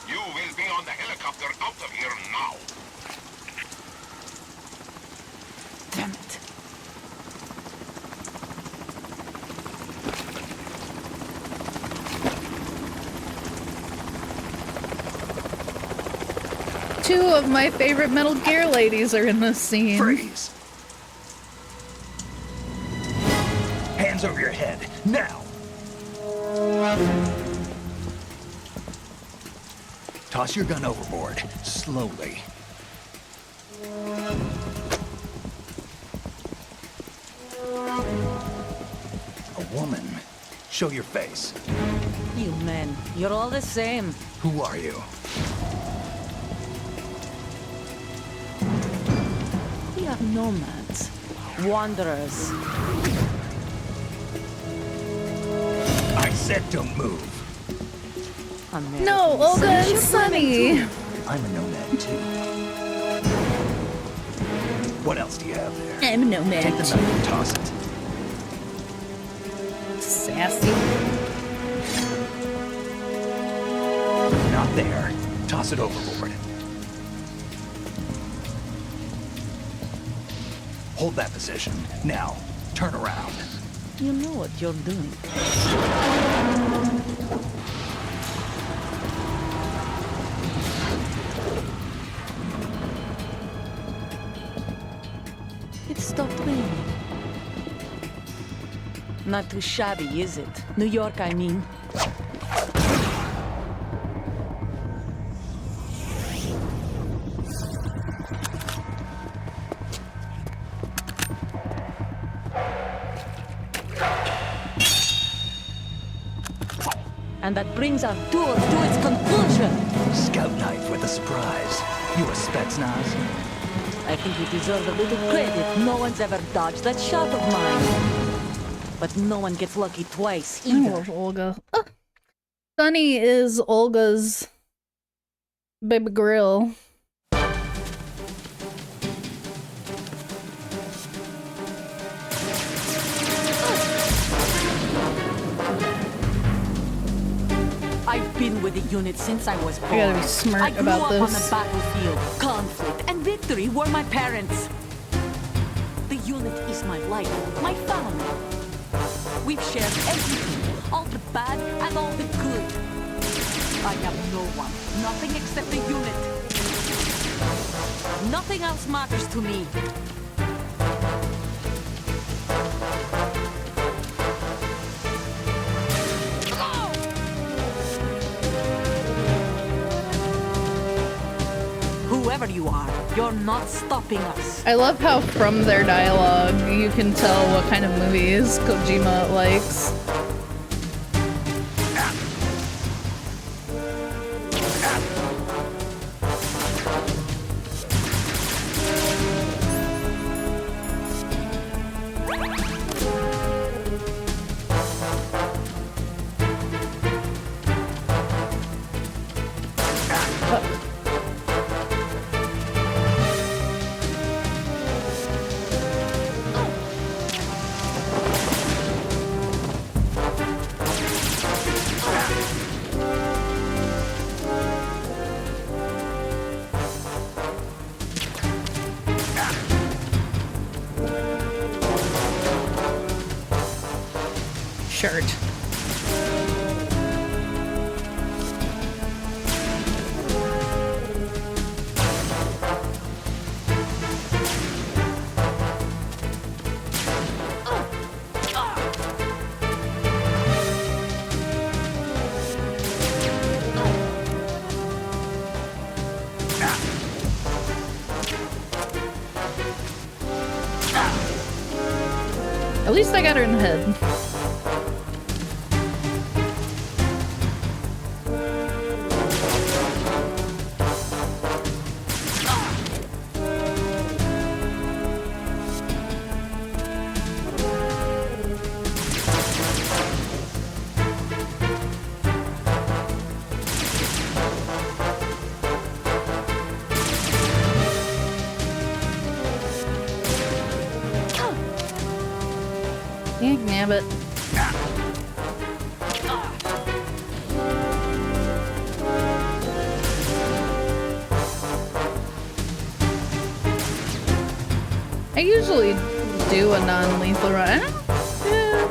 You will be on the helicopter out of here now. Damn it. Two of my favorite Metal Gear ladies are in this scene. Freeze! Hands over your head, now! Toss your gun overboard, slowly. A woman. Show your face. You men, you're all the same. Who are you? We are nomads. Wanderers. I said don't move. No, Olga and Sunny. I'm a nomad too. What else do you have there? I'm a nomad. Take the knife and toss it. Sassy. Not there. Toss it overboard. Hold that position. Now, turn around. You know what you're doing. It stopped raining. Not too shabby, is it? New York, I mean. And that brings our tour to its conclusion. Scout knife with a surprise. You a Spetsnaz? I think you deserve a little credit. No one's ever dodged that shot of mine. But no one gets lucky twice I either. love Olga. Sunny is Olga's baby grill. I've been with the unit since I was born. I gotta be smart I grew about up this. on the battlefield. Conflict and victory were my parents. The unit is my life, my family. We've shared everything, all the bad and all the good. I have no one, nothing except the unit. Nothing else matters to me. Whoever you are, you're not stopping us. I love how from their dialogue you can tell what kind of movies Kojima likes. Shirt. At least I got her in the head. Nabbit. I usually do a non-lethal run. Yeah.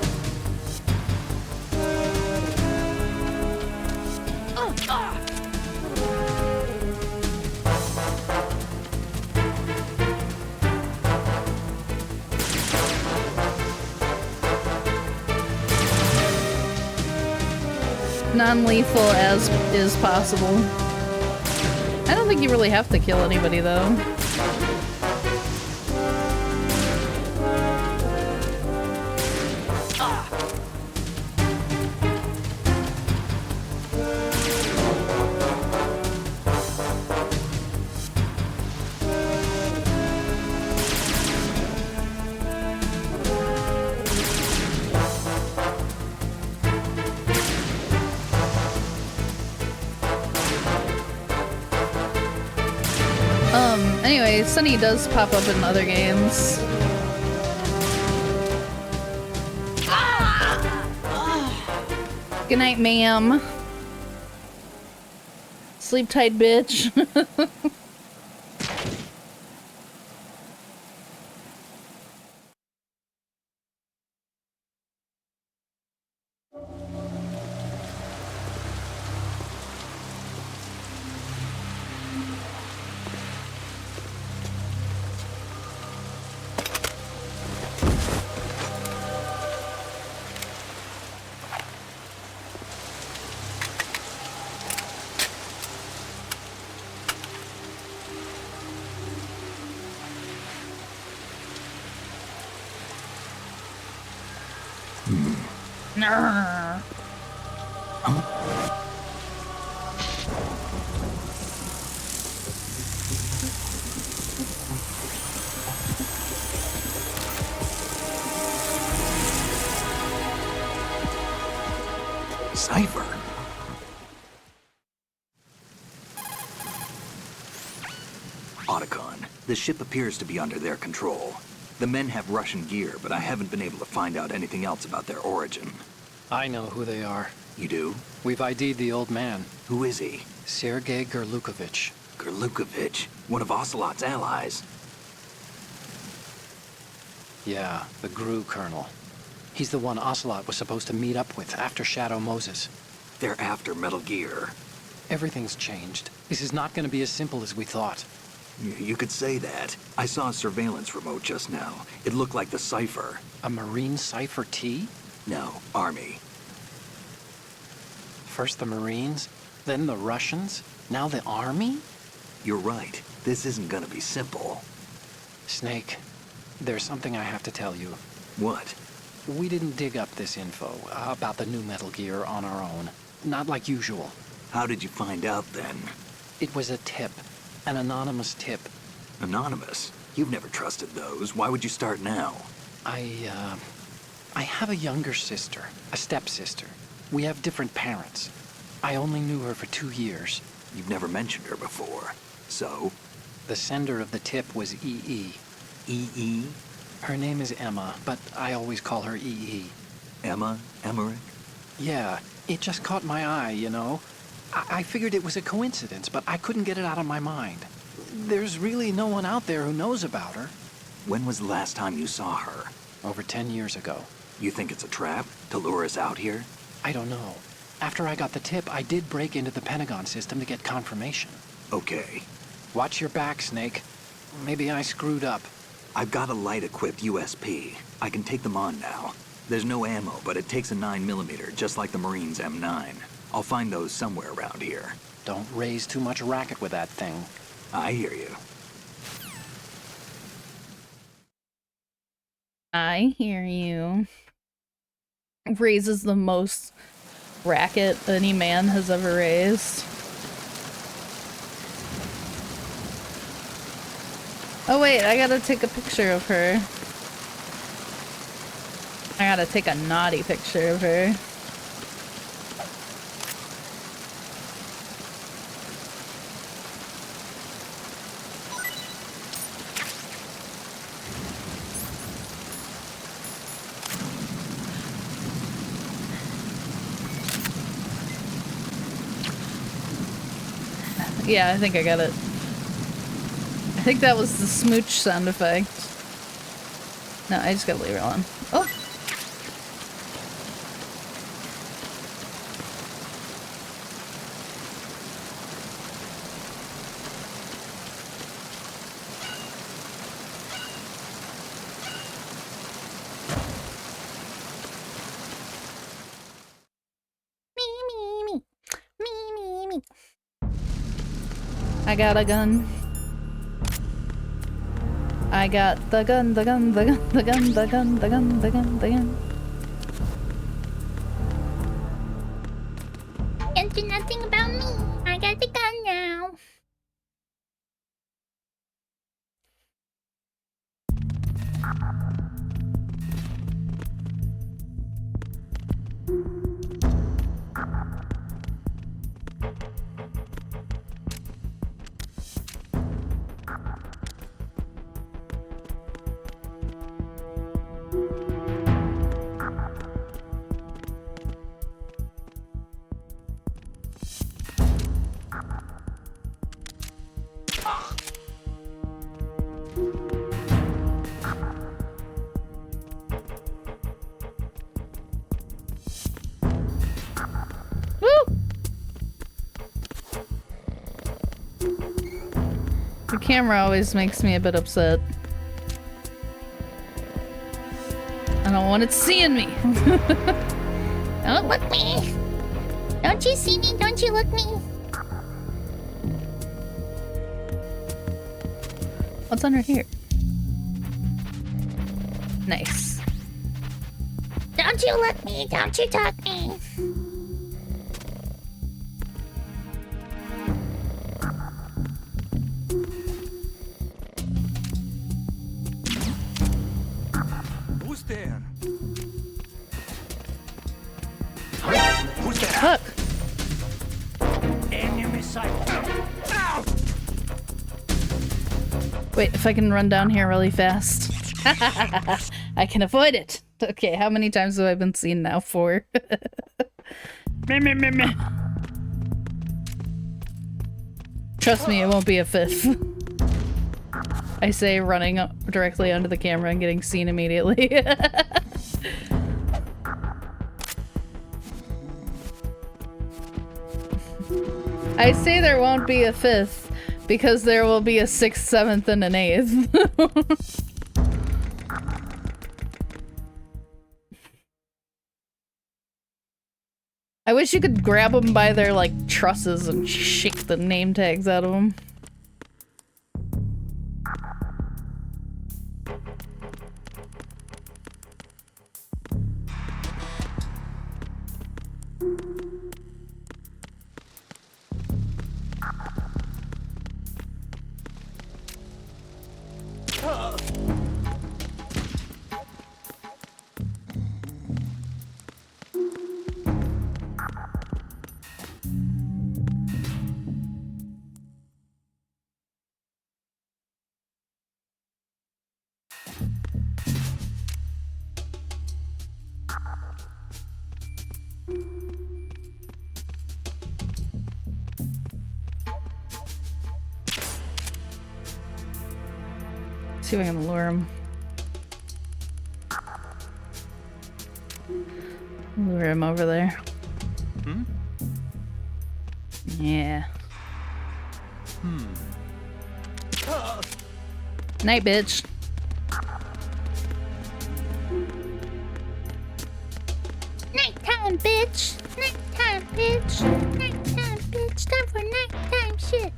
Non-lethal as is possible. I don't think you really have to kill anybody though. anyway, Sunny does pop up in other games. Good night, ma'am. Sleep tight, bitch. Nah. Cypher. Otacon, the ship appears to be under their control. The men have Russian gear, but I haven't been able to find out anything else about their origin. I know who they are. You do? We've ID'd the old man. Who is he? Sergei Gerlukovich. Gerlukovich, one of Ocelot's allies. Yeah, the GRU colonel. He's the one Ocelot was supposed to meet up with after Shadow Moses. They're after Metal Gear. Everything's changed. This is not going to be as simple as we thought. You could say that. I saw a surveillance remote just now. It looked like the Cypher. A Marine Cypher T? No, Army. First the Marines, then the Russians, now the Army? You're right. This isn't gonna be simple. Snake, there's something I have to tell you. What? We didn't dig up this info about the new Metal Gear on our own. Not like usual. How did you find out then? It was a tip. An anonymous tip. Anonymous? You've never trusted those. Why would you start now? I have a younger sister, a stepsister. We have different parents. I only knew her for 2 years. You've never mentioned her before. So? The sender of the tip was EE. EE? Her name is Emma, but I always call her EE. Emma? Emmerich? Yeah, it just caught my eye, you know? I figured it was a coincidence, but I couldn't get it out of my mind. There's really no one out there who knows about her. When was the last time you saw her? Over 10 years ago. You think it's a trap to lure us out here? I don't know. After I got the tip, I did break into the Pentagon system to get confirmation. Okay. Watch your back, Snake. Maybe I screwed up. I've got a light-equipped USP. I can take them on now. There's no ammo, but it takes a 9mm, just like the Marines' M9. I'll find those somewhere around here. Don't raise too much racket with that thing. I hear you. I hear you. Raises the most racket any man has ever raised. Oh wait, I gotta take a picture of her. I gotta take a naughty picture of her. Yeah, I think I got it. I think that was the smooch sound effect. No, I just gotta leave it on. Oh! I got a gun. I got the gun, the gun, the gun, the gun, the gun, the gun, the gun, the gun. Can't do nothing about me. I got the gun now. The camera always makes me a bit upset. I don't want it seeing me. Don't look me. Don't you see me? Don't you look me? What's under here? Nice. Don't you look me. Don't you talk me. Who's there? Who's there? Fuck. Enemy sight. Ow! Wait, if I can run down here really fast. I can avoid it. Okay, how many times have I been seen now? 4. Meh, meh, meh, meh. Trust me, it won't be a 5th. I say running directly onto the camera and getting seen immediately. I say there won't be a 5th because there will be a 6th, 7th, and an 8th. I wish you could grab them by their, like, trusses and shake the name tags out of them. See if I can lure him. Lure him over there. Hmm? Yeah. Night, bitch. Nighttime, bitch. Nighttime, bitch. Nighttime, bitch. Time for nighttime shit.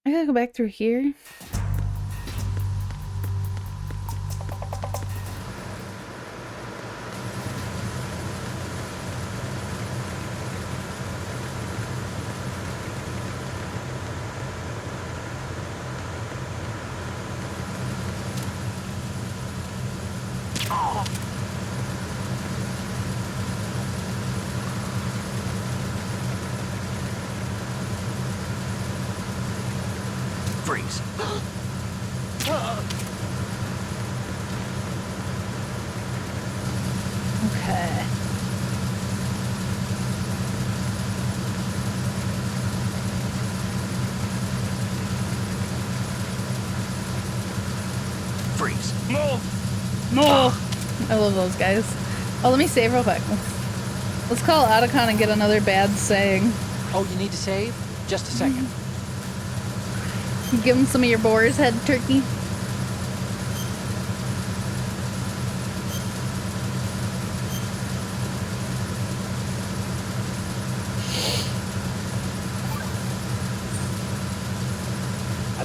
I gotta go back through here. Freeze. Okay. Freeze. No! I love those guys. Oh, let me save real quick. Let's call Otacon and get another bad saying. Oh, you need to save? Just a second. Give him some of your boar's head turkey.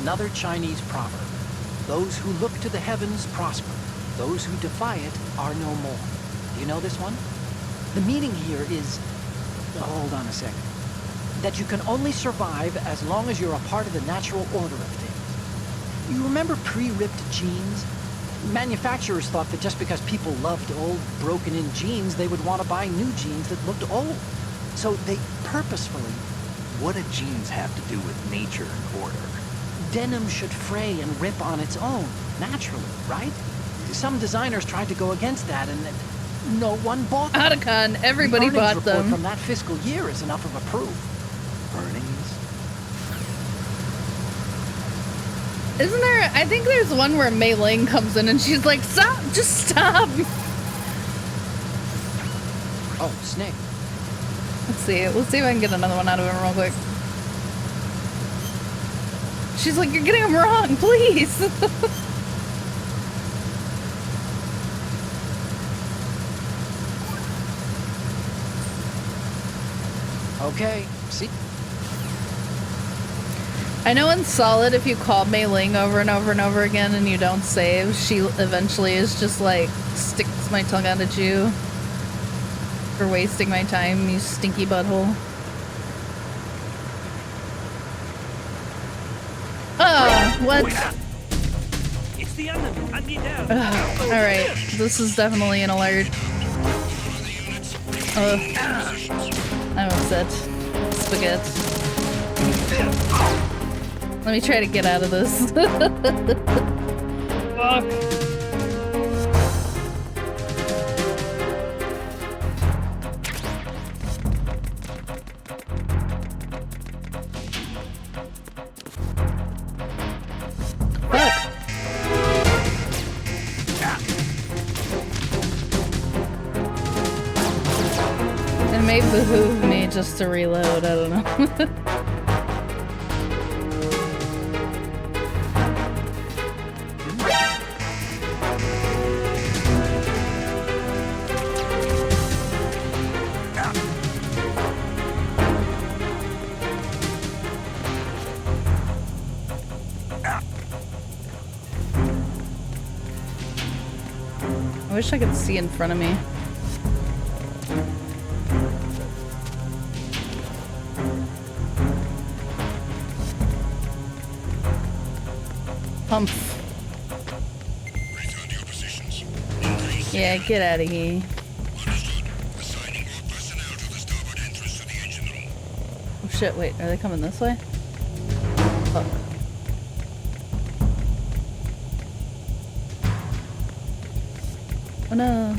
Another Chinese proverb. Those who look to the heavens prosper. Those who defy it are no more. Do you know this one? The meaning here is... hold on a second. That you can only survive as long as you're a part of the natural order of things. You remember pre-ripped jeans? Manufacturers thought that just because people loved old, broken-in jeans, they would want to buy new jeans that looked old. So they purposefully... What do jeans have to do with nature and order? Denim should fray and rip on its own, naturally, right? Some designers tried to go against that, and no one bought them. Otacon, everybody the earnings bought report them. from that fiscal year is enough of a proof. Earnings? Isn't there? I think there's one where Mei Ling comes in and she's like, "Stop! Just stop!" Oh, Snake. Let's see if I can get another one out of him real quick. She's like, you're getting him wrong, please! Okay, see? I know in Solid, if you call Mei Ling over and over and over again and you don't save, she eventually is just like, sticks my tongue out at you for wasting my time, you stinky butthole. Oh, what? It's the enemy. I need help. Alright, this is definitely an alert. I'm upset. Spaghetti. Let me try to get out of this. Fuck. It may behoove me just to reload, I don't know. I wish I could see in front of me. Pump. Yeah, get out of here. Oh shit, wait, are they coming this way? Fuck. Oh no.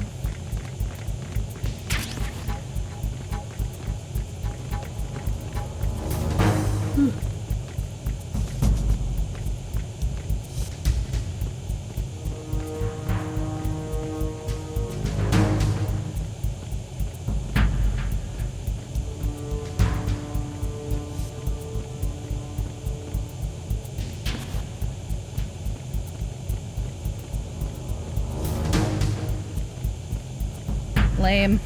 Lame.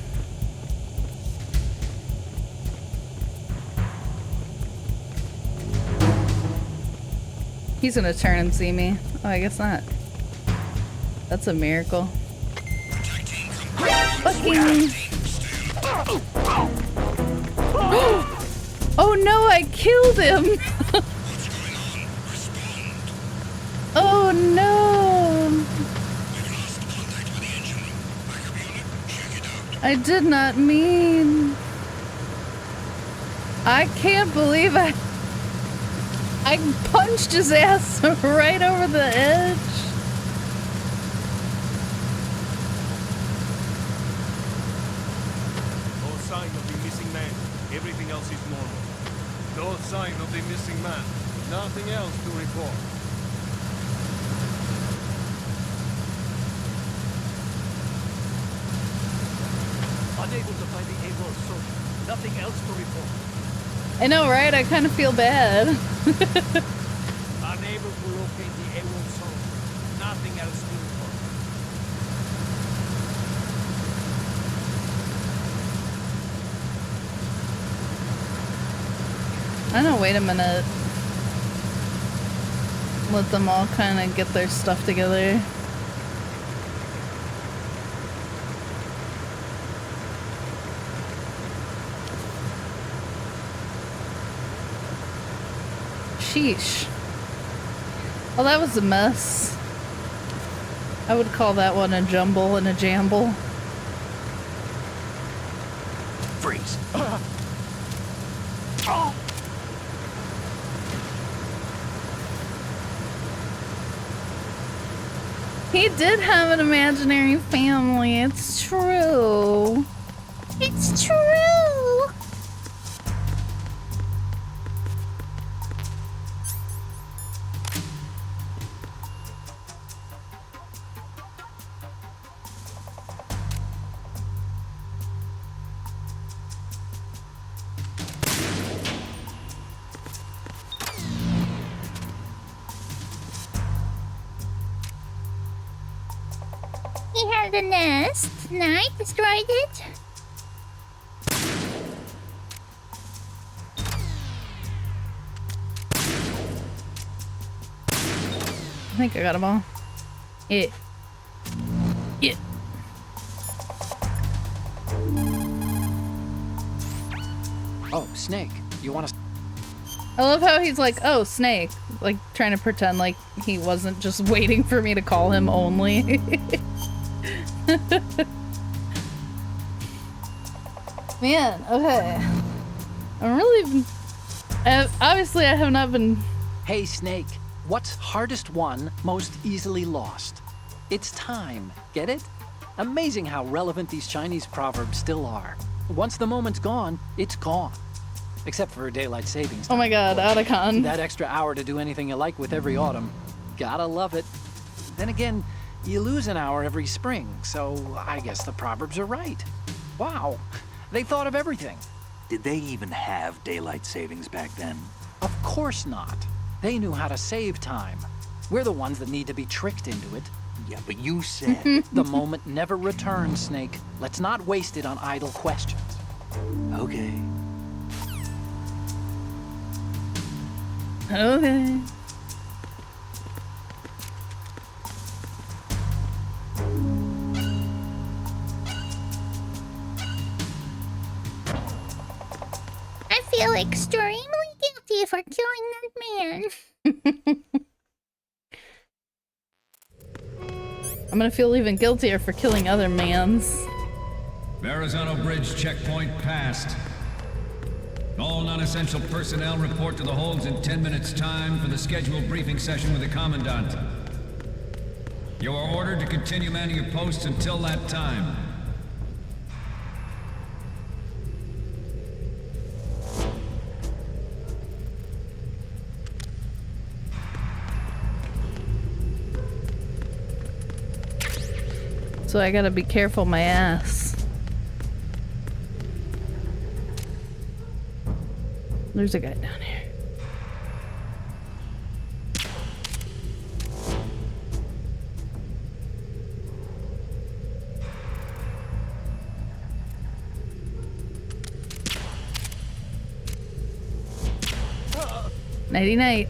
He's gonna turn and see me. Oh, I guess not. That's a miracle. Fucking. Oh no, I killed him! Oh no! I did not mean. I can't believe I punched his ass right over the edge. No sign of the missing man. Everything else is normal. No sign of the missing man. Nothing else to report. Unable to find the AWOL soldier. Nothing else to report. I know, right? I kind of feel bad. Unable to locate the AWOL soldier. Nothing else to report. I know, wait a minute. Let them all kind of get their stuff together. Sheesh. Well, that was a mess. I would call that one a jumble and a jamble. Freeze. He did have an imaginary family, it's true. It's true. He had a nest, and I destroyed it. I think I got them all. Yeah. Yeah. Oh, Snake, you want to... I love how he's like, oh, Snake. Like, trying to pretend like he wasn't just waiting for me to call him only. Man, okay. I'm really... obviously, I have not been... Hey, Snake, what's hardest won, most easily lost? It's time, get it? Amazing how relevant these Chinese proverbs still are. Once the moment's gone, it's gone. Except for daylight savings time. Oh my god, Otacon. That extra hour to do anything you like with every autumn. Gotta love it. Then again, you lose an hour every spring, so I guess the proverbs are right. Wow, they thought of everything. Did they even have daylight savings back then? Of course not. They knew how to save time. We're the ones that need to be tricked into it. Yeah, but you said... The moment never returns, Snake. Let's not waste it on idle questions. Okay. Okay. I feel extremely guilty for killing that man. I'm gonna feel even guiltier for killing other mans. Verrazano Bridge checkpoint passed. All non-essential personnel report to the holds in 10 minutes' time for the scheduled briefing session with the Commandant. You are ordered to continue manning your posts until that time. So I gotta be careful my ass. There's a guy down here. Nighty night.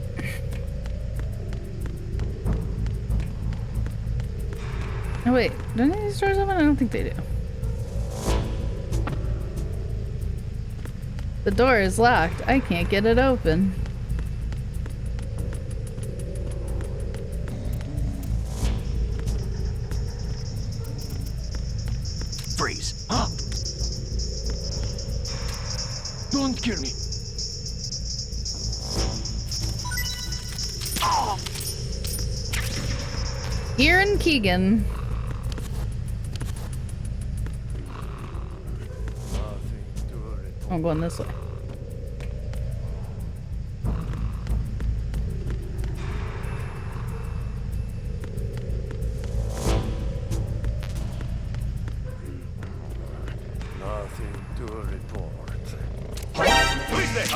Oh wait, don't these doors open? I don't think they do. The door is locked. I can't get it open. Freeze. Don't kill me. Kieran Keegan. I'm going this way. Nothing to report. Who's there?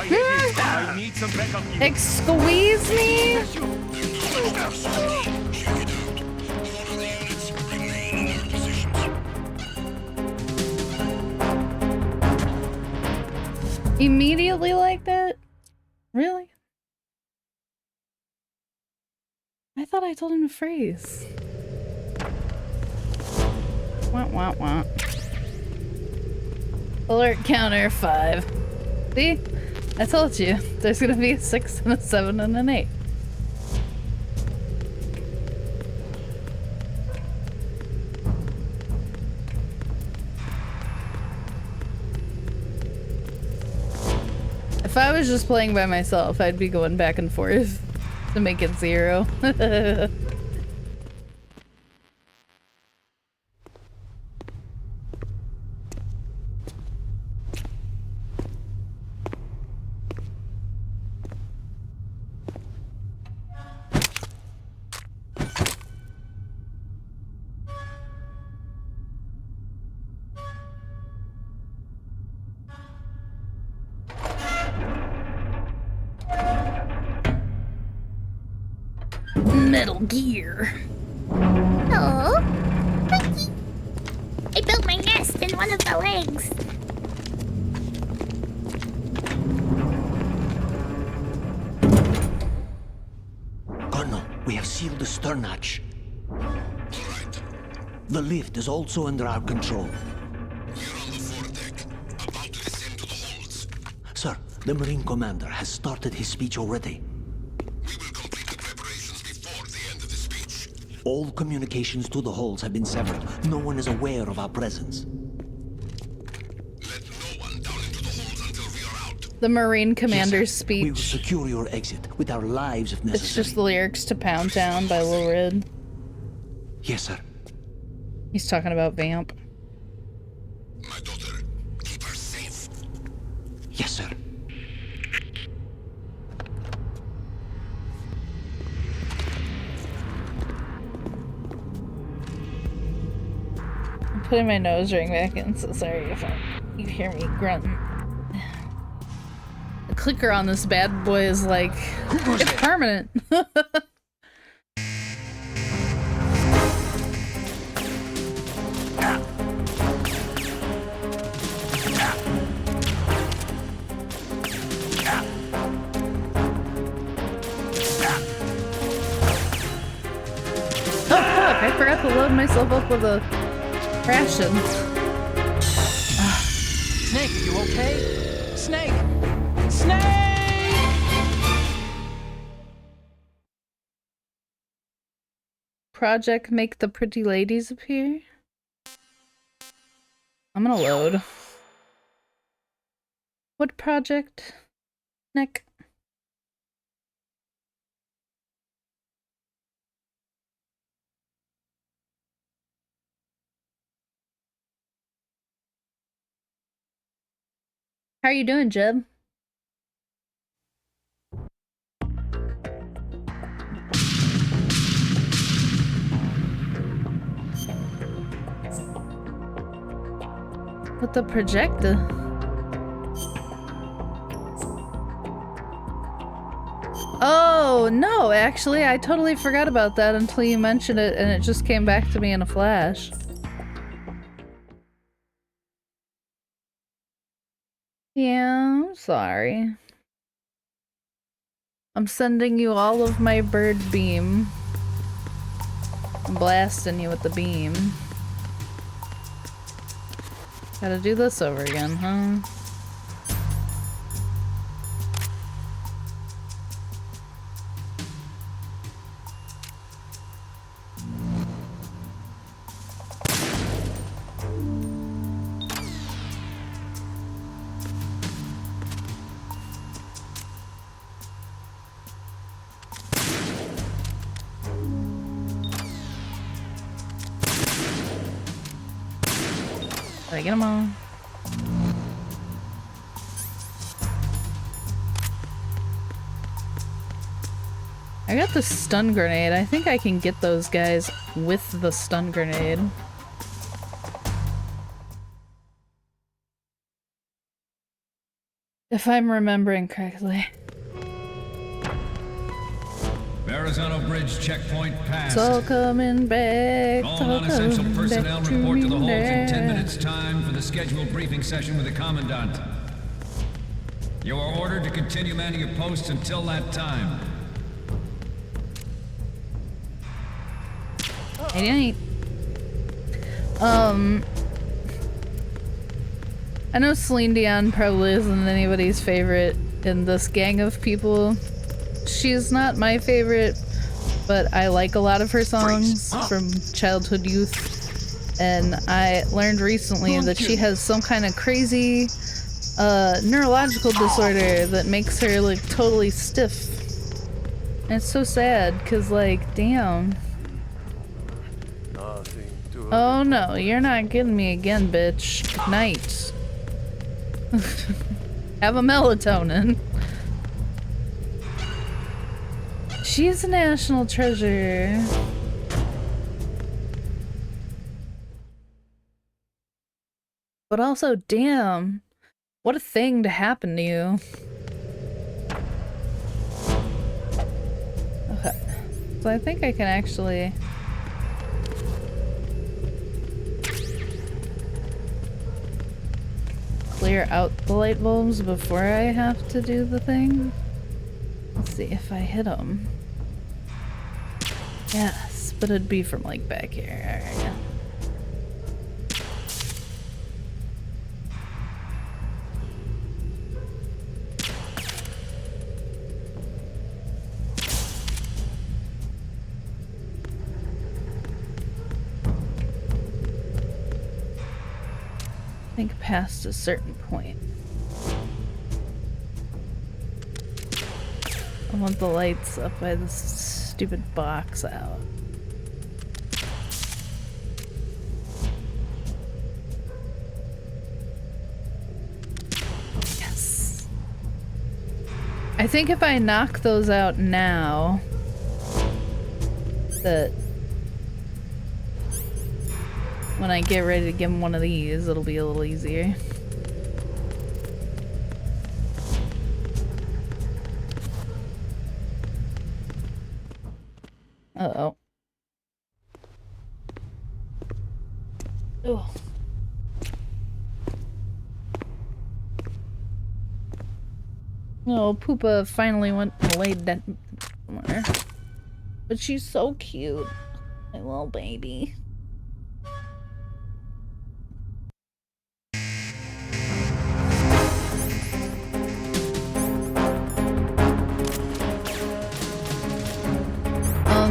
I need some backup. Squeeze me? Immediately like that? Really? I thought I told him to freeze. Wah, wah, wah. Alert counter 5. See? I told you. There's gonna be a 6 and a 7 and an 8. If I was just playing by myself, I'd be going back and forth to make it 0. Metal Gear. Oh, Mikey. in one of the legs. Colonel, we have sealed the stern hatch. The lift is also under our control. We're on the foredeck, about to descend to the holds. Sir, the Marine Commander has started his speech already. We will complete the preparations before the end of the speech. All communications to the holds have been severed. No one is aware of our presence. Let no one down into the holds until we are out. The Marine Commander's We will speech. secure your exit with our lives if necessary. It's just the lyrics to Pound Town by Lil Red. Yes, sir. He's talking about Vamp. My daughter, keep her safe. Yes, sir. I'm putting my nose ring back in, so sorry if you hear me grunting. The clicker on this bad boy is like, it's permanent. I forgot to load myself up with a ration. Snake, are you okay? Snake! Snake! Project make the pretty ladies appear? I'm gonna load. What project? Nick? How are you doing, Jeb? With the projector? Oh, no, actually, I totally forgot about that until you mentioned it, and it just came back to me in a flash. Yeah, I'm sorry. I'm sending you all of my bird beam. I'm blasting you with the beam. Gotta do this over again, huh? Did I get them all? I got the stun grenade. I think I can get those guys with the stun grenade. If I'm remembering correctly. Verrazano Bridge checkpoint passed. It's all coming back. All non-essential personnel report to the holds in 10 there. minutes' time for the scheduled briefing session with the Commandant. You are ordered to continue manning your posts until that time. Night. I know Celine Dion probably isn't anybody's favorite in this gang of people. She's not my favorite, but I like a lot of her songs from childhood youth. And I learned recently that she has some kind of crazy neurological disorder that makes her like totally stiff. And it's so sad, cause like, damn. Oh no, you're not getting me again, bitch. Good night. Have a melatonin. She's a national treasure. But also, damn, what a thing to happen to you. Okay, so I think I can actually... clear out the light bulbs before I have to do the thing. Let's see if I hit them. Yes, but it'd be from like back here. Alright. I think past a certain point. I want the lights up by this stupid box out. Yes. I think if I knock those out now, that when I get ready to give him one of these, it'll be a little easier. Uh-oh. Oh. Oh, Poopa finally went and laid that somewhere. But she's so cute. My little baby.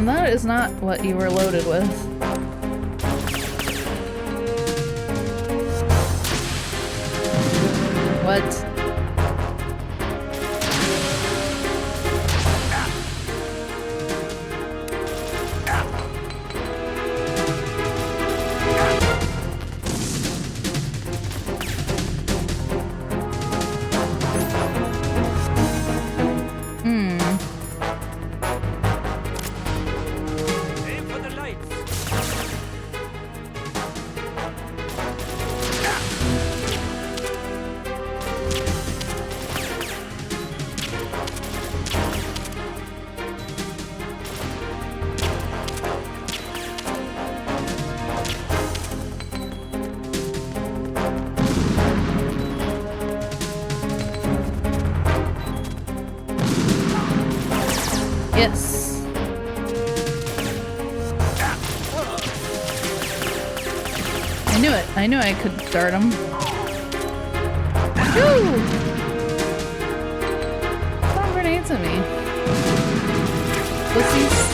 That is not what you were loaded with. What? Yes. I knew it. I knew I could dart him. Woo! Throwing grenades at me. Pussies.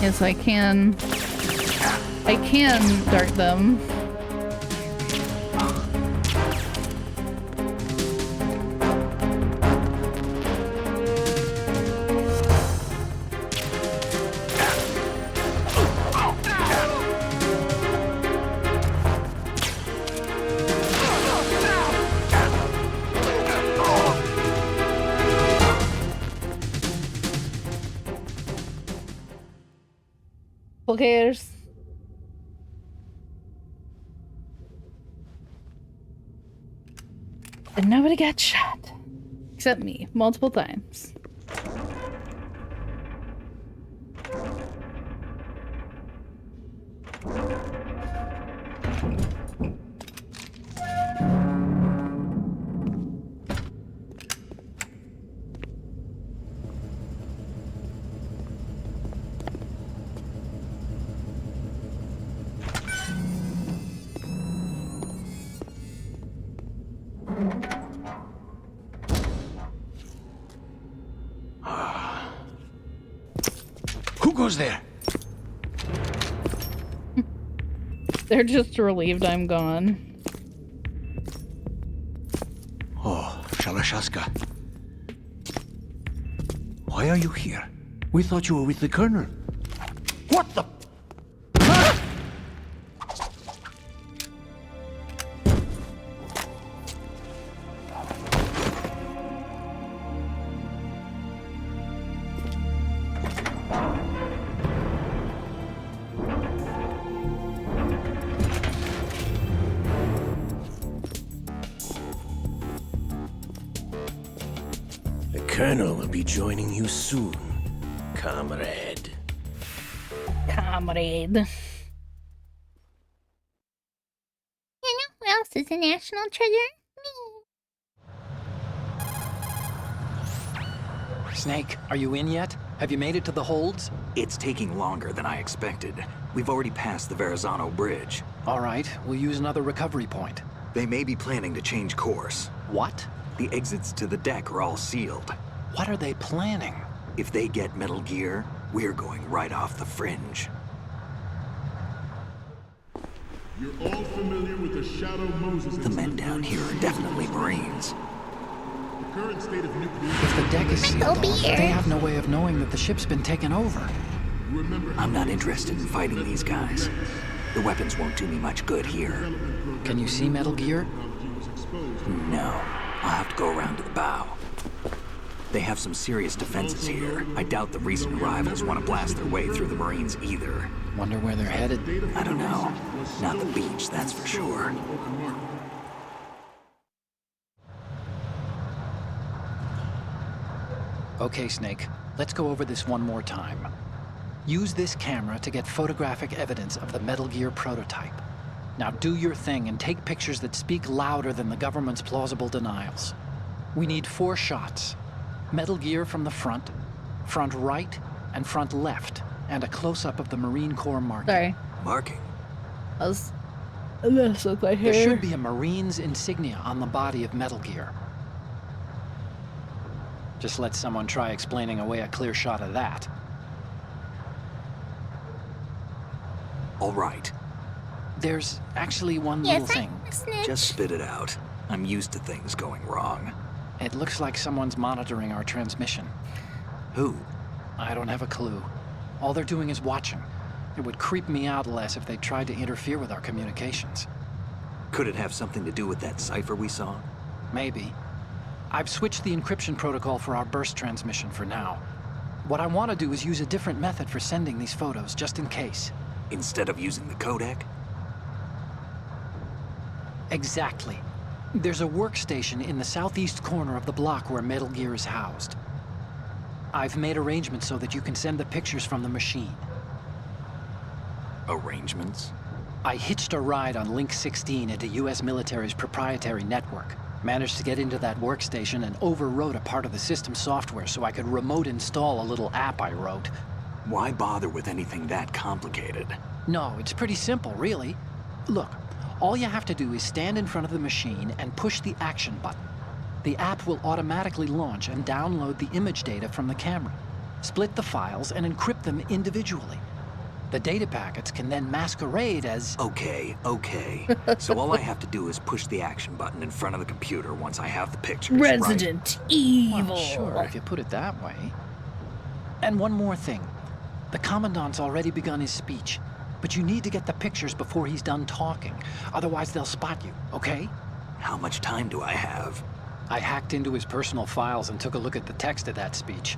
Yes, I can dart them. Who cares? And nobody got shot. Except me. Multiple times. Who goes there? They're just relieved I'm gone. Oh, Shalashaska. Why are you here? We thought you were with the Colonel. What the? Colonel will be joining you soon, comrade. Comrade. You know who else is a national treasure? Snake, are you in yet? Have you made it to the holds? It's taking longer than I expected. We've already passed the Verrazano Bridge. All right, we'll use another recovery point. They may be planning to change course. What? The exits to the deck are all sealed. What are they planning? If they get Metal Gear, we're going right off the fringe. You're all familiar with the Shadow Moses. The men down here are definitely Marines. The current state of nuclear... If the deck is sealed Metal off, Gear. they have no way of knowing that the ship's been taken over. I'm not interested in fighting these guys. The weapons won't do me much good here. Can you see Metal Gear? No. I'll have to go around to the bow. They have some serious defenses here. I doubt the recent arrivals want to blast their way through the Marines either. Wonder where they're headed. I don't know. Not the beach, that's for sure. Okay, Snake. Let's go over this one more time. Use this camera to get photographic evidence of the Metal Gear prototype. Now do your thing and take pictures that speak louder than the government's plausible denials. We need 4 shots. Metal Gear from the front right, and front left, and a close-up of the Marine Corps marking. Sorry. Marking? I was this with my hair. There should be a Marine's insignia on the body of Metal Gear. Just let someone try explaining away a clear shot of that. All right. There's actually one Yes, little thing. I'm a snitch. Just spit it out. I'm used to things going wrong. It looks like someone's monitoring our transmission. Who? I don't have a clue. All they're doing is watching. It would creep me out less if they tried to interfere with our communications. Could it have something to do with that cipher we saw? Maybe. I've switched the encryption protocol for our burst transmission for now. What I want to do is use a different method for sending these photos, just in case. Instead of using the codec? Exactly. There's a workstation in the southeast corner of the block where Metal Gear is housed. I've made arrangements so that you can send the pictures from the machine. Arrangements? I hitched a ride on Link 16 into US military's proprietary network. Managed to get into that workstation and overwrote a part of the system software so I could remote install a little app I wrote. Why bother with anything that complicated? No, it's pretty simple, really. Look, all you have to do is stand in front of the machine and push the action button. The app will automatically launch and download the image data from the camera, split the files, and encrypt them individually. The data packets can then masquerade as... Okay. So all I have to do is push the action button in front of the computer once I have the pictures, Resident Evil. Well, sure, if you put it that way. And one more thing. The Commandant's already begun his speech, but you need to get the pictures before he's done talking. Otherwise, they'll spot you, okay? How much time do I have? I hacked into his personal files and took a look at the text of that speech.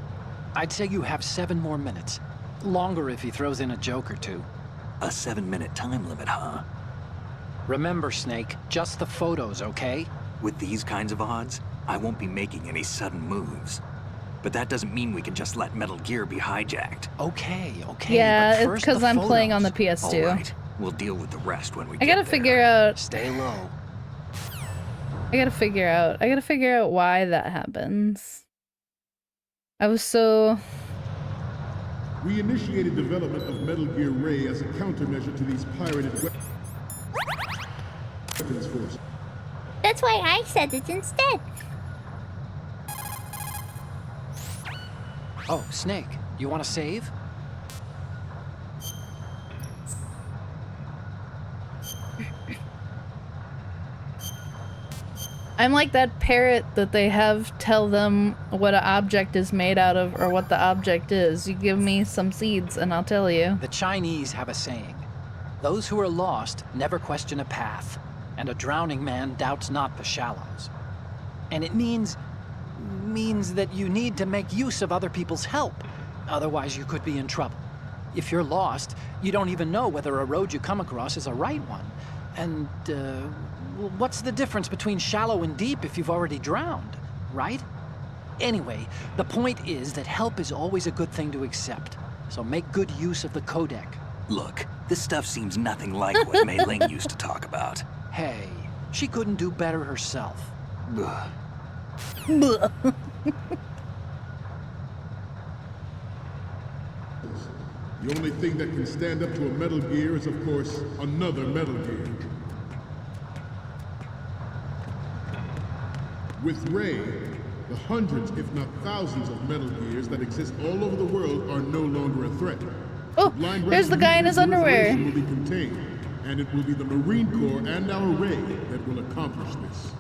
I'd say you have 7 more minutes. Longer if he throws in a joke or two. A 7-minute time limit, huh? Remember, Snake, just the photos, okay? With these kinds of odds, I won't be making any sudden moves. But that doesn't mean we can just let Metal Gear be hijacked. Okay. Yeah, but it's first because the I'm playing on the photos. PS2. All right, we'll deal with the rest when we I get gotta there. figure out. Stay low. I gotta figure out why that happens. I was so. We initiated development of Metal Gear Ray as a countermeasure to these pirated weapons forces. That's why I said it instead. Oh, Snake, you want to save? I'm like that parrot that they have tell them what an object is made out of or what the object is. You give me some seeds and I'll tell you. The Chinese have a saying. Those who are lost never question a path, and a drowning man doubts not the shallows. And it means that you need to make use of other people's help. Otherwise you could be in trouble. If you're lost, you don't even know whether a road you come across is a right one. And, what's the difference between shallow and deep if you've already drowned, right? Anyway, the point is that help is always a good thing to accept. So make good use of the codec. Look, this stuff seems nothing like what Mei Ling used to talk about. Hey, she couldn't do better herself. Ugh. The only thing that can stand up to a Metal Gear is, of course, another Metal Gear. With Ray, the hundreds, if not thousands, of Metal Gears that exist all over the world are no longer a threat. Oh, there's the guy in his underwear. Will be contained, and it will be the Marine Corps and our Ray that will accomplish this.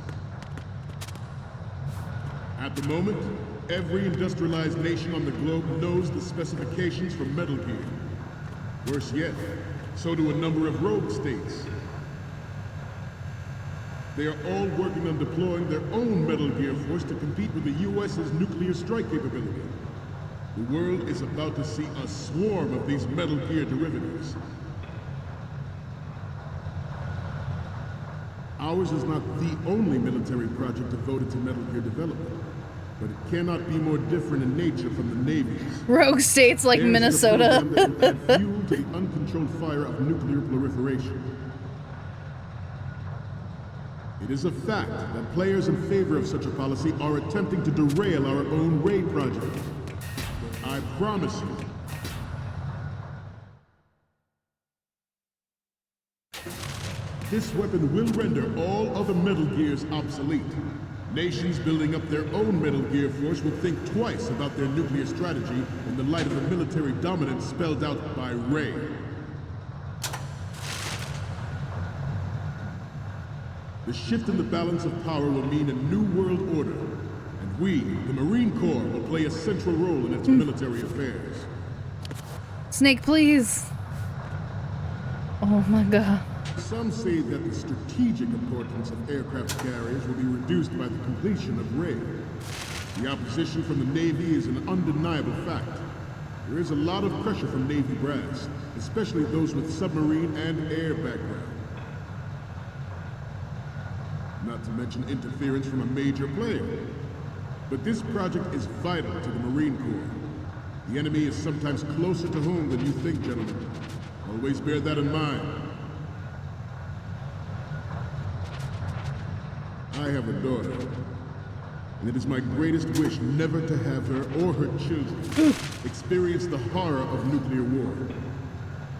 At the moment, every industrialized nation on the globe knows the specifications for Metal Gear. Worse yet, so do a number of rogue states. They are all working on deploying their own Metal Gear force to compete with the US's nuclear strike capability. The world is about to see a swarm of these Metal Gear derivatives. Ours is not the only military project devoted to Metal Gear development, but it cannot be more different in nature from the Navy's. Rogue states like Minnesota. That will add fuel to the uncontrolled fire of nuclear proliferation. It is a fact that players in favor of such a policy are attempting to derail our own Ray project. But I promise you, this weapon will render all other Metal Gears obsolete. Nations building up their own Metal Gear force will think twice about their nuclear strategy in the light of the military dominance spelled out by Ray. The shift in the balance of power will mean a new world order, and we, the Marine Corps, will play a central role in its military affairs. Snake, please. Oh my god. Some say that the strategic importance of aircraft carriers will be reduced by the completion of Ray. The opposition from the Navy is an undeniable fact. There is a lot of pressure from Navy brass, especially those with submarine and air background. Not to mention interference from a major player. But this project is vital to the Marine Corps. The enemy is sometimes closer to home than you think, gentlemen. Always bear that in mind. I have a daughter, and it is my greatest wish never to have her or her children experience the horror of nuclear war.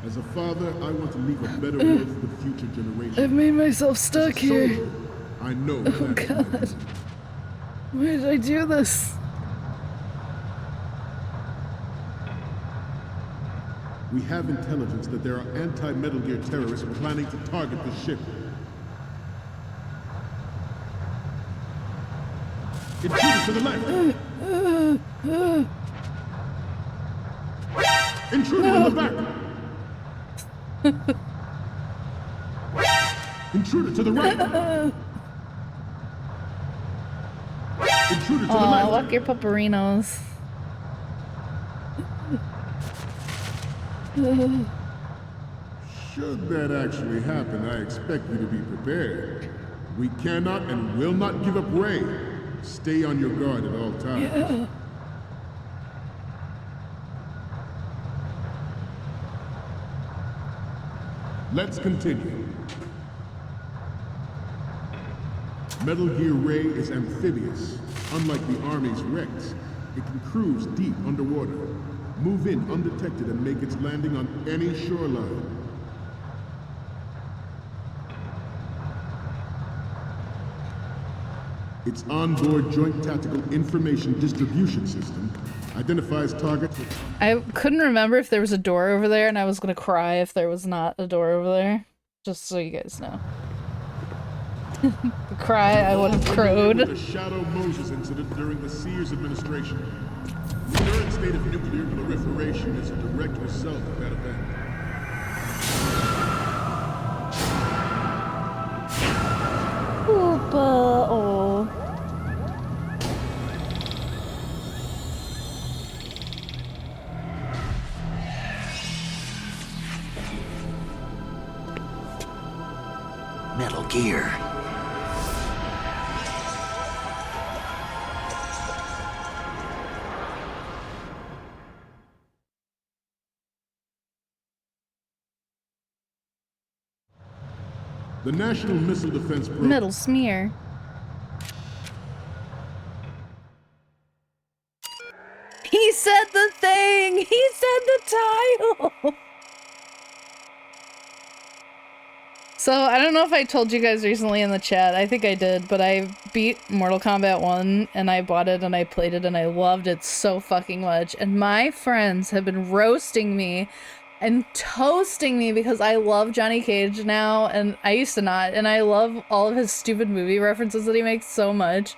As a father, I want to leave a better world for the future generations. I've made myself stuck here. Soldier, I know Oh god. Why did I do this? We have intelligence that there are anti-Metal Gear terrorists planning to target the ship. Intruder to the left! Intruder in the back! Intruder to the right! Intruder to the left! Aw, walk your pupperinos. Should that actually happen, I expect you to be prepared. We cannot and will not give up Ray. Stay on your guard at all times. Yeah. Let's continue. Metal Gear Ray is amphibious. Unlike the Army's Rex, it can cruise deep underwater, move in undetected and make its landing on any shoreline. Its onboard Joint Tactical Information Distribution System identifies targets. I couldn't remember if there was a door over there, and I was gonna cry if there was not a door over there. Just so you guys know. The cry I would have crowed. The Shadow Moses incident during the Sears administration. The current state of nuclear proliferation is a direct result of that event. Oopa, oh. Metal Gear. The National Missile Defense Program. Metal smear. He said the thing! He said the title! So, I don't know if I told you guys recently in the chat, I think I did, but I beat Mortal Kombat 1, and I bought it, and I played it, and I loved it so fucking much. And my friends have been roasting me and toasting me because I love Johnny Cage now, and I used to not, and I love all of his stupid movie references that he makes so much.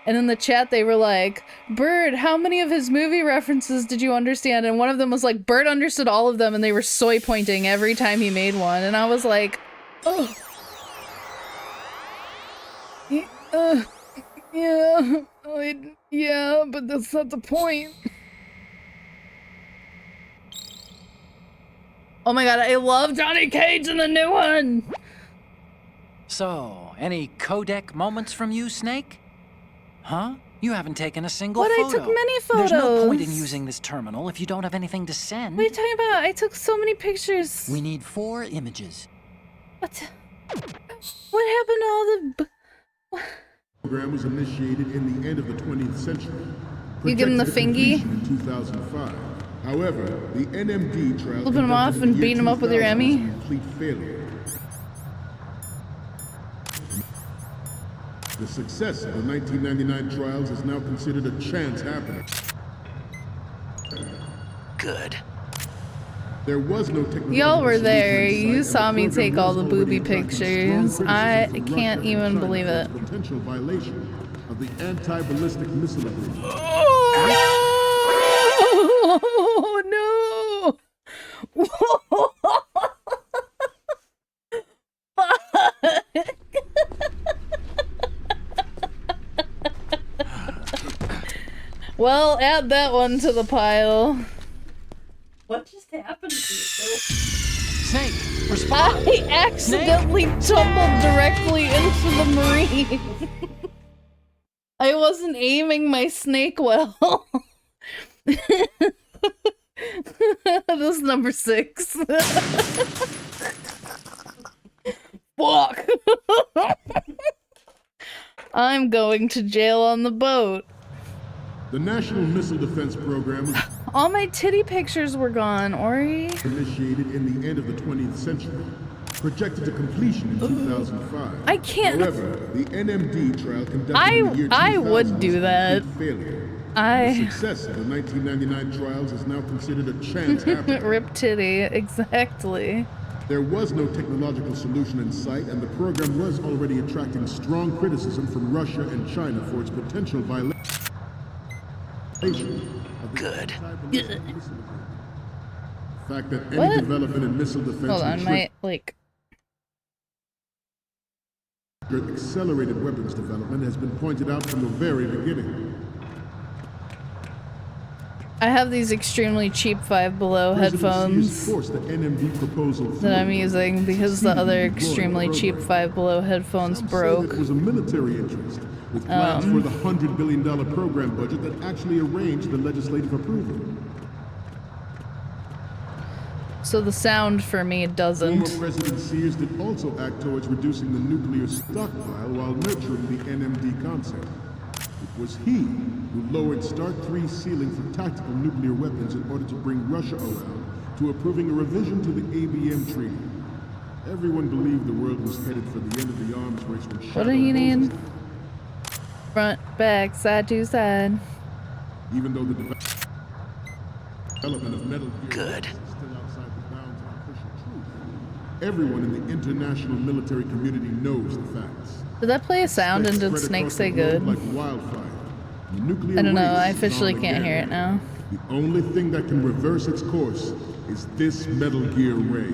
And in the chat they were like, Bird, how many of his movie references did you understand? And one of them was like, Bird understood all of them, and they were soy pointing every time he made one. And I was like, oh. Yeah, but that's not the point. Oh my god, I love Johnny Cage in the new one! So, any codec moments from you, Snake? Huh? You haven't taken a single What? photo. I took many photos. There's no point in using this terminal if you don't have anything to send. What are you talking about? I took so many pictures. We need 4 images. What? What happened to all the... The program was initiated in the end of the 20th century. You give him the fingy? In 2005. However, the NMD trial flipping him off and beating him up with your Emmy? Complete failure. The success of the 1999 trials is now considered a chance happening. Good. There was no technology. Y'all were there. You saw me take all the booby pictures. I can't even believe it. Potential violation of the anti-ballistic missile agreement. Oh no! Well, add that one to the pile. What just happened to you? Snake, respond! I accidentally tumbled directly into the marine. I wasn't aiming my snake well. This is number 6. Fuck! I'm going to jail on the boat. The National Missile Defense Program was all my titty pictures were gone, Ori. Initiated in the end of the 20th century. Projected to completion in 2005. I can't. However, the NMD trial conducted in the year 2000 I would do that. Failure. The success of the 1999 trials is now considered a chance happening. Rip titty, exactly. There was no technological solution in sight, and the program was already attracting strong criticism from Russia and China for its potential violation. Good. The fact that any development in missile defense Hold on, my accelerated weapons development has been pointed out from the very beginning. I have these extremely cheap Five Below headphones that I'm using because the other extremely cheap Five Below headphones broke. It was a military interest with plans for the $100 billion program budget that actually arranged the legislative approval. So the sound for me doesn't. Former President Sears did also act towards reducing the nuclear stockpile while nurturing the NMD concept. It was he who lowered START 3's ceiling for tactical nuclear weapons in order to bring Russia around to approving a revision to the ABM treaty. Everyone believed the world was headed for the end of the arms race when what do you need? Front, back, side to side. Even though the development of Metal Gear Good. is still outside the bounds of official truth, everyone in the international military community knows the facts. Did that play a sound and did Snake say good? Like wildfire. The nuclear I don't know, race I is officially on can't again. hear it now. The only thing that can reverse its course is this Metal Gear ray.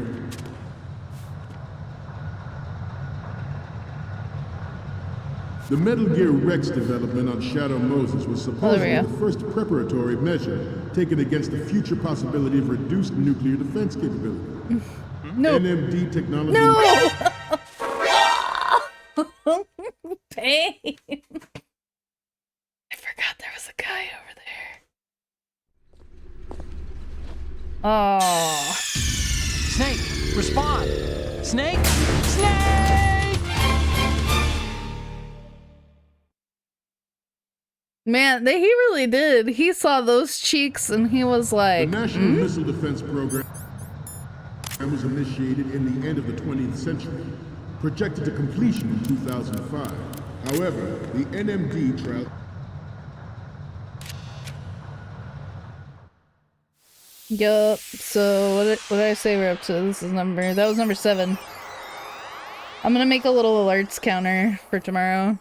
The Metal Gear Rex development on Shadow Moses was supposedly the first preparatory measure taken against the future possibility of reduced nuclear defense capability. No. NMD technology. No! Pain. I forgot there was a guy over there. Oh. Snake, respond! Snake! Snake! Man, he really did. He saw those cheeks and he was like, The National Missile Defense Program was initiated in the end of the 20th century, projected to completion in 2005. However, the NMD trial... Yup. So what did I say we're up to? That was number 7. I'm gonna make a little alerts counter for tomorrow.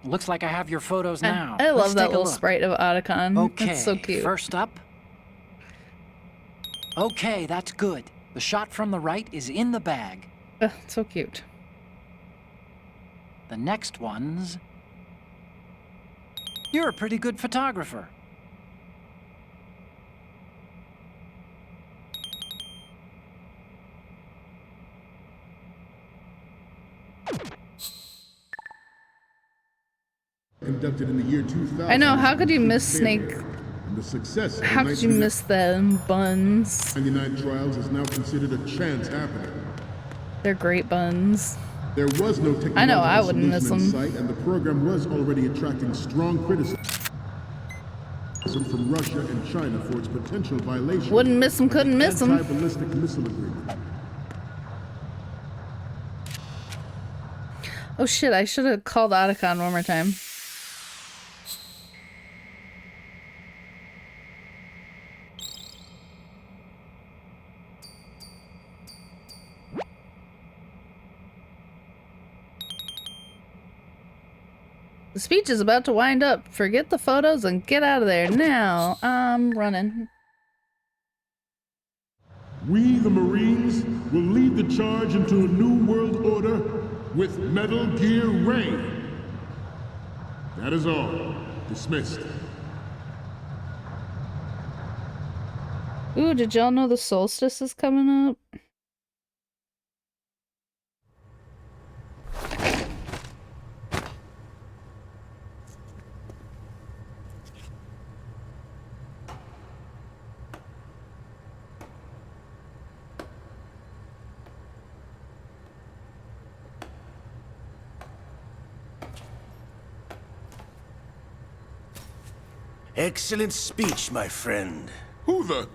Looks like I have your photos now. I love Let's that take a little look. sprite of Otacon. Okay, It's so cute. first up. Okay, that's good. The shot from the right is in the bag. So cute. The next one's... You're a pretty good photographer. Conducted in the year 2000. I know, how could you miss Snake? And the success of How the could you miss them buns? 99 trials is now considered a chance happening. They're great buns. There was no technological I know, I wouldn't miss solution in them. sight, and the program was already attracting strong criticism from Russia and China for its potential violation. Wouldn't miss them, couldn't miss them. Anti-ballistic missile agreement. Oh shit, I should have called Otacon one more time. The speech is about to wind up. Forget the photos and get out of there now. I'm running. We, the Marines, will lead the charge into a new world order with Metal Gear Ray. That is all. Dismissed. Ooh, did y'all know the solstice is coming up? Excellent speech, my friend. Who the?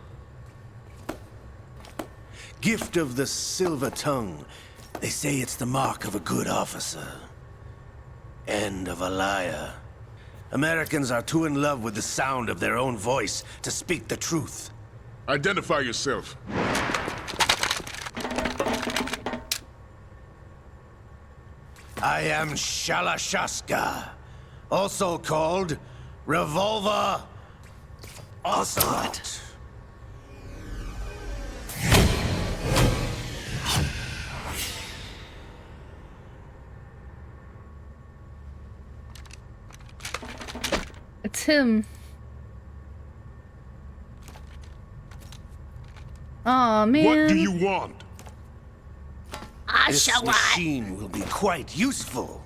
Gift of the silver tongue. They say it's the mark of a good officer. And of a liar. Americans are too in love with the sound of their own voice to speak the truth. Identify yourself. I am Shalashaska, also called Revolver Ocelot. It's him. Aw, man. What do you want? This machine will be quite useful.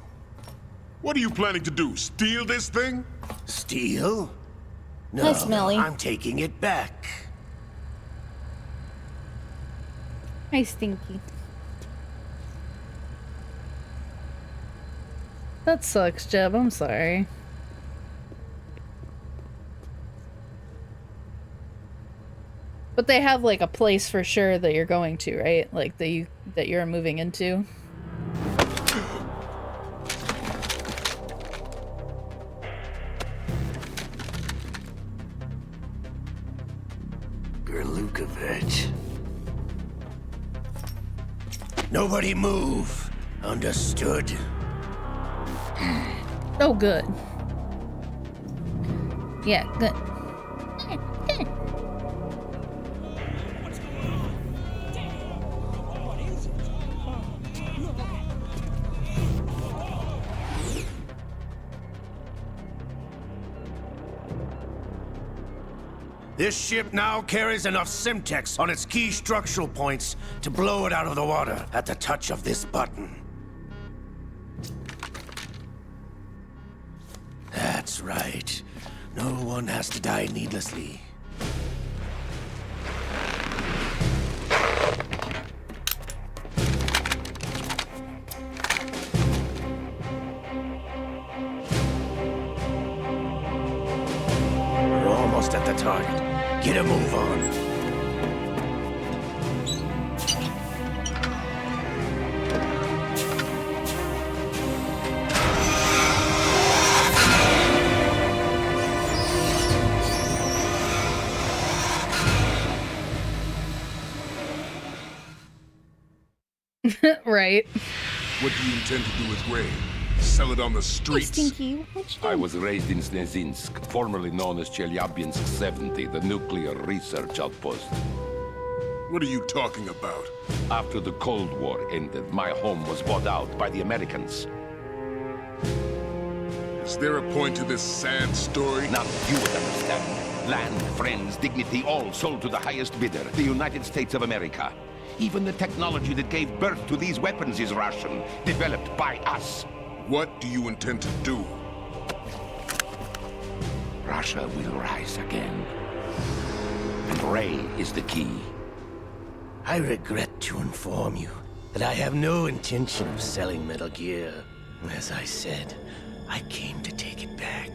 What are you planning to do? Steal this thing? Steal? No, Hi, Smelly. I'm taking it back. Hi, Stinky. That sucks, Jeb. I'm sorry. But they have like a place for sure that you're going to, right? Like that you're moving into. Gerlukovich. Nobody move. Understood? Oh, good. Yeah, good. This ship now carries enough Simtex on its key structural points to blow it out of the water at the touch of this button. That's right. No one has to die needlessly. We're almost at the target. Get a move on. Right. What do you intend to do with Ray? Sell it on the streets? Stinky, what you I was raised in Snezinsk, formerly known as Chelyabinsk 70, the nuclear research outpost. What are you talking about? After the Cold War ended, my home was bought out by the Americans. Is there a point to this sad story? Now you would understand. Land, friends, dignity, all sold to the highest bidder, the United States of America. Even the technology that gave birth to these weapons is Russian, developed by us. What do you intend to do? Russia will rise again. And Ray is the key. I regret to inform you that I have no intention of selling Metal Gear. As I said, I came to take it back.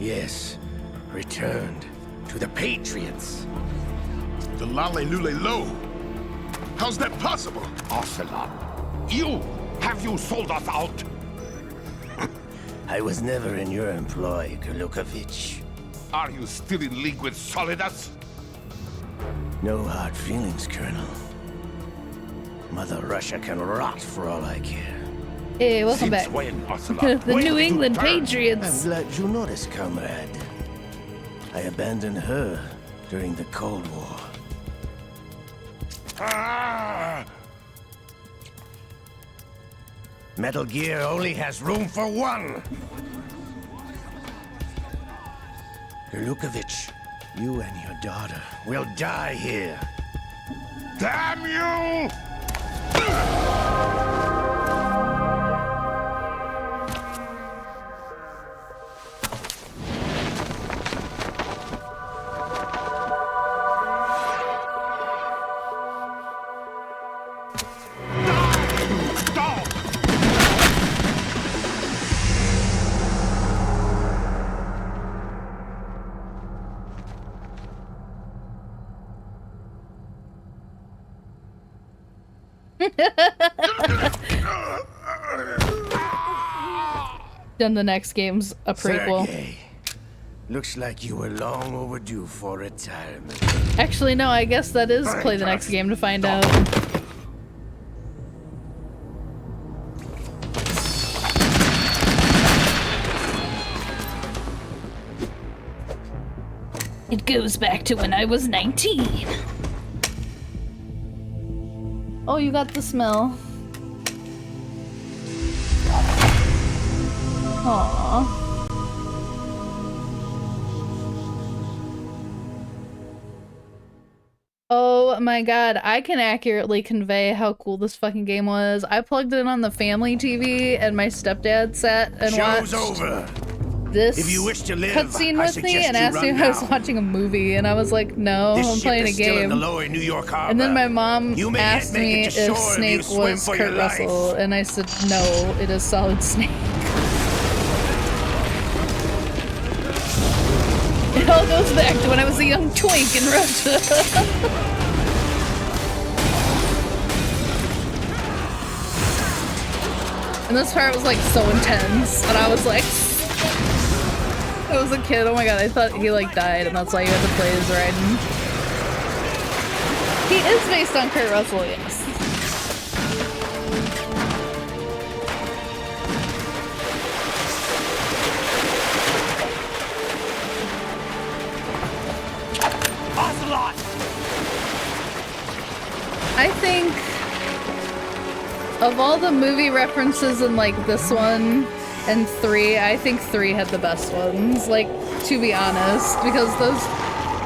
Yes, returned to the Patriots. The Lale Lule Lo? How's that possible? Ocelot, have you sold us out? I was never in your employ, Golukovich. Are you still in league with Solidus? No hard feelings, Colonel. Mother Russia can rot for all I care. Hey, welcome Since back. when, Ocelot? The When New did you England turn? Patriots. I'm glad you noticed, comrade. I abandoned her during the Cold War. Ah! Metal Gear only has room for one! Golukovich, you and your daughter will die here. Damn you! Then the next game's a prequel. Sergei, looks like you were long overdue for retirement. Actually, no, I guess that is play the next game to find out. It goes back to when I was 19. Oh, you got the smell. Aww. Oh my god, I can accurately convey how cool this fucking game was. I plugged it in on the family TV and my stepdad sat and Show's watched over. this If you wish to live, cutscene I with me suggest and you asked me run if I was now. watching a movie, and I was like, no, This I'm ship playing a is still in the game. lower New York Harbor. And then my mom You may yet asked make me it to if shore if you Snake swim was for Kurt your life. Russell, and I said, no, it is Solid Snake. It all goes back to when I was a young twink in Russia. And this part was like so intense, and I was like, I was a kid, oh my god, I thought he like died, and that's why you had to play as Raiden. He is based on Kurt Russell, yes. Ocelot! I think of all the movie references in like this one and 3, I think 3 had the best ones, like, to be honest, because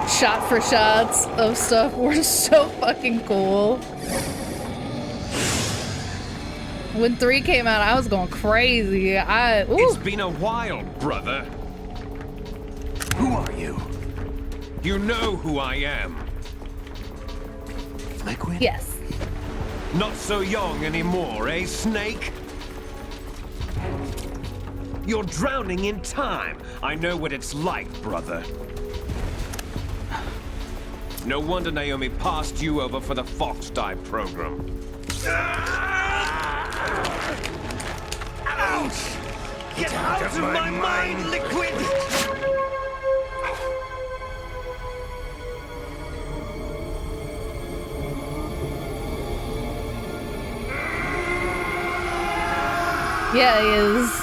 shot for shots of stuff were so fucking cool. When 3 came out, I was going crazy. It's been a while, brother. Who are you? You know who I am. Liquid? Yes. Not so young anymore, eh, Snake? You're drowning in time. I know what it's like, brother. No wonder Naomi passed you over for the Fox Dive program. Ouch! Get out of my mind, Liquid! Yeah, he is.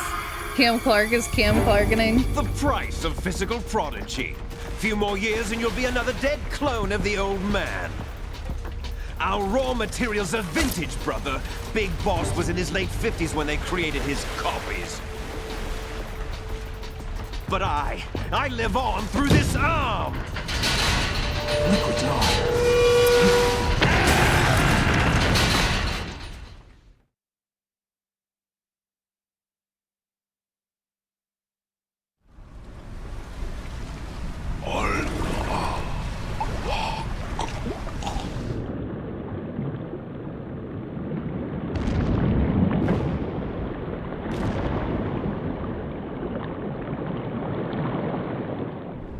Cam Clark is Cam Clarkening. The price of physical prodigy. Few more years and you'll be another dead clone of the old man. Our raw materials are vintage, brother. Big Boss was in his late 50s when they created his copies. But I live on through this arm! Liquid's on.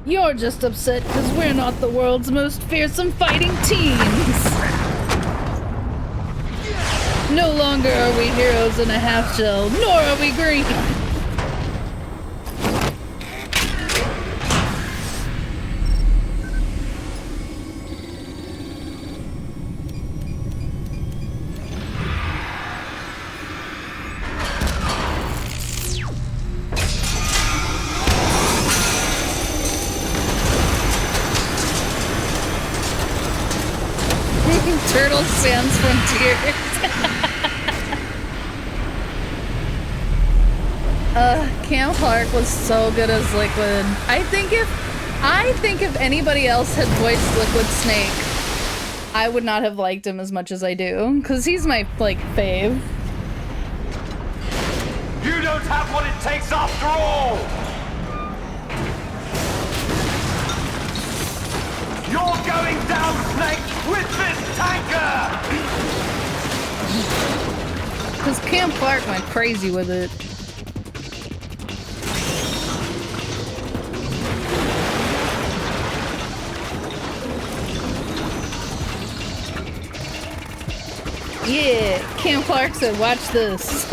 You're just upset because we're not the world's most fearsome fighting teams. No longer are we heroes in a half shell, nor are we green. Turtle Sans Frontiers. Cam Clark was so good as Liquid. I think if anybody else had voiced Liquid Snake, I would not have liked him as much as I do, because he's my, like, fave. You don't have what it takes after all! You're going down, Snake, with this tanker! Because Cam Clark went crazy with it. Yeah, Cam Clark said, watch this.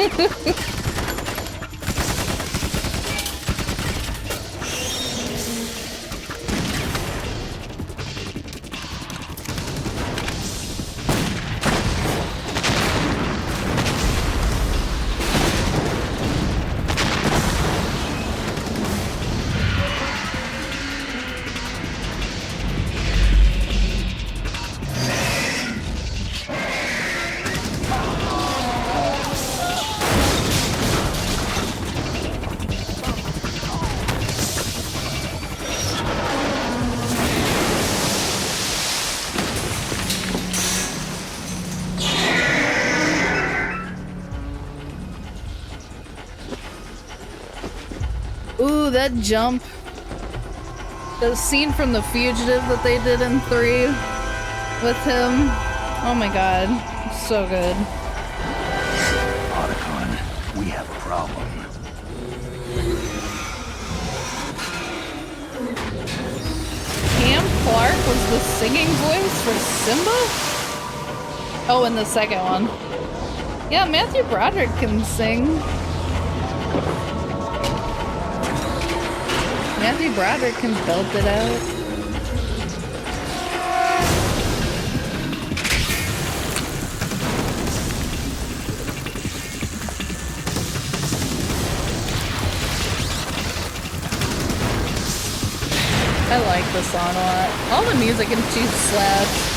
Ooh, that jump. The scene from The Fugitive that they did in 3 with him. Oh my god. So good. Otacon, we have a problem. Cam Clark was the singing voice for Simba? Oh, in the second one. Yeah, Matthew Broderick can sing. Matthew Broderick can belt it out. I like this song a lot. All the music in 2 slaps.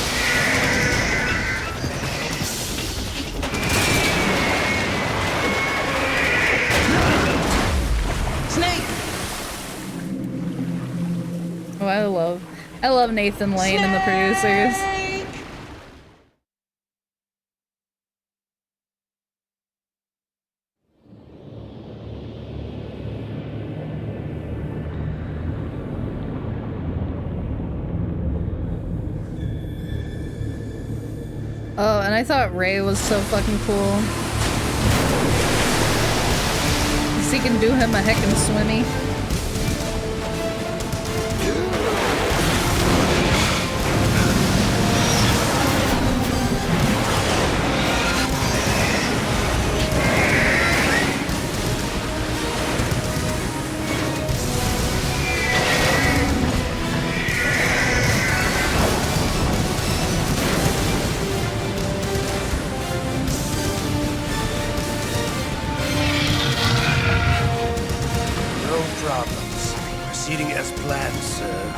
I love Nathan Lane and the producers. Oh, and I thought Ray was so fucking cool. 'Cause he can do him a heckin' swimmy. Proceeding as planned, sir.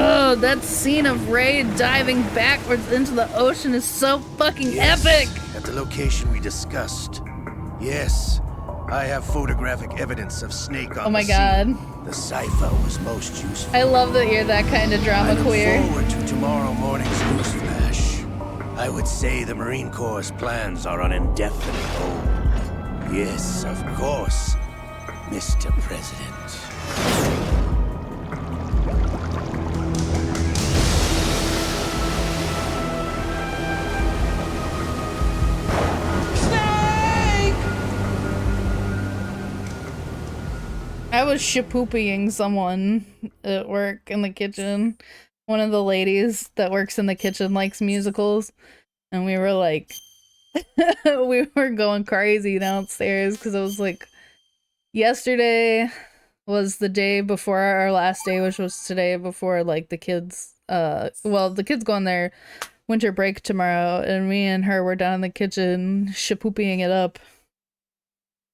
Oh, that scene of Ray diving backwards into the ocean is so fucking epic! At the location we discussed. Yes, I have photographic evidence of Snake on Oh my the god. scene. The cipher was most useful. I love that you're that kind of drama I look queer. forward to tomorrow morning's news flash. I would say the Marine Corps' plans are on indefinite hold. Yes, of course, Mr. President. I was shapoopying someone at work in the kitchen. One of the ladies that works in the kitchen likes musicals. And we were like, we were going crazy downstairs because it was like, yesterday was the day before our last day, which was today before like the kids, well, the kids go on their winter break tomorrow. And me and her were down in the kitchen shapoopying it up.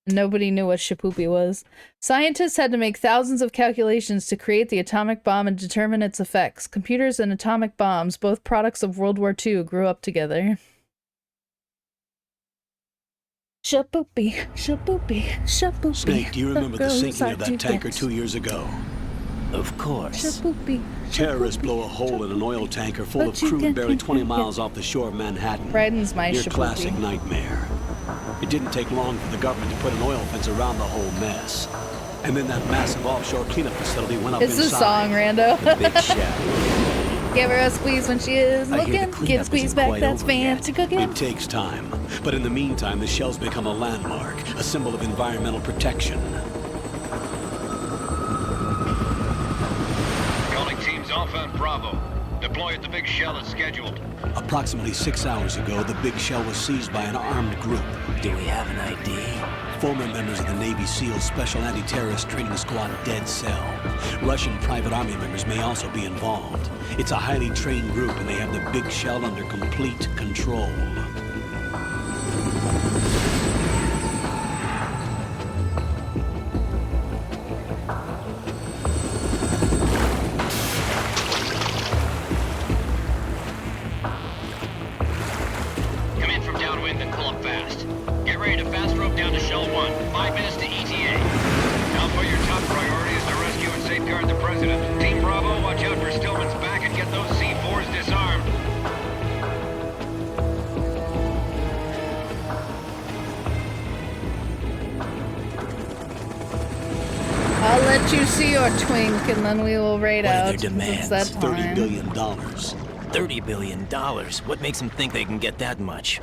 Nobody knew what shapoopy was. Scientists had to make thousands of calculations to create the atomic bomb and determine its effects. Computers and atomic bombs, both products of World War II, grew up together. Shapoopy, shapoopy, shapoopy. Snake, do you remember the sinking of that tanker 2 years ago? Of course. Shapoopy. Terrorists blow a hole in an oil tanker full of crude barely 20 miles off the shore of Manhattan. Bryden's my Your shapoopy. classic nightmare. It didn't take long for the government to put an oil fence around the whole mess. And then that massive offshore cleanup facility went up It's inside. a song, Rando. The big shadow. Give her a squeeze when she is I hear the looking. cleanup Get squeezed isn't back, quite that's over yet. fancy cooking. It takes time. But in the meantime, the shell's become a landmark, a symbol of environmental protection. Calling teams Alpha and Bravo. Deploy at the big shell as scheduled. Approximately 6 hours ago, the big shell was seized by an armed group. Do we have an ID? Former members of the Navy SEAL Special Anti-Terrorist Training Squad Dead Cell. Russian private army members may also be involved. It's a highly trained group and they have the big shell under complete control. Come in from downwind and pull up fast. Get ready to fast rope down to Shell 1. 5 minutes to ETA. Alpha, your top priority is to rescue and safeguard the President. Team Bravo, watch out for Stillman's back and get those C4s disarmed. I'll let you see your twink and then we will raid What are out. their It's demands? that time. $30 billion. $30 billion? What makes them think they can get that much?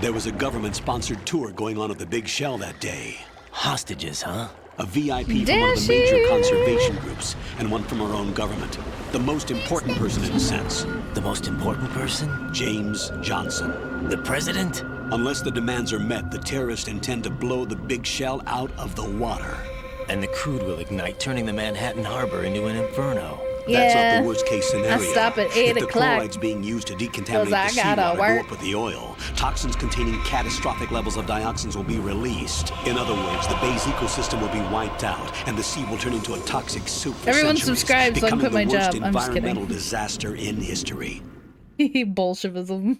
There was a government-sponsored tour going on at the big shell that day. Hostages, huh? A VIP from one of the major conservation groups, and one from our own government. The most important person in a sense. The most important person? James Johnson. The president? Unless the demands are met, the terrorists intend to blow the big shell out of the water. And the crude will ignite, turning the Manhattan Harbor into an inferno. That's Yeah, not the worst case scenario. I stop at 8 If the o'clock. chloride's being used to decontaminate I the gotta seawater, work. go up with the oil. Toxins containing catastrophic levels of dioxins will be released. In other words, the bay's ecosystem will be wiped out, and the sea will turn into a toxic soup for Everyone centuries, subscribe so I can becoming quit my the worst job. I'm just kidding. environmental disaster in history. Bolshevism.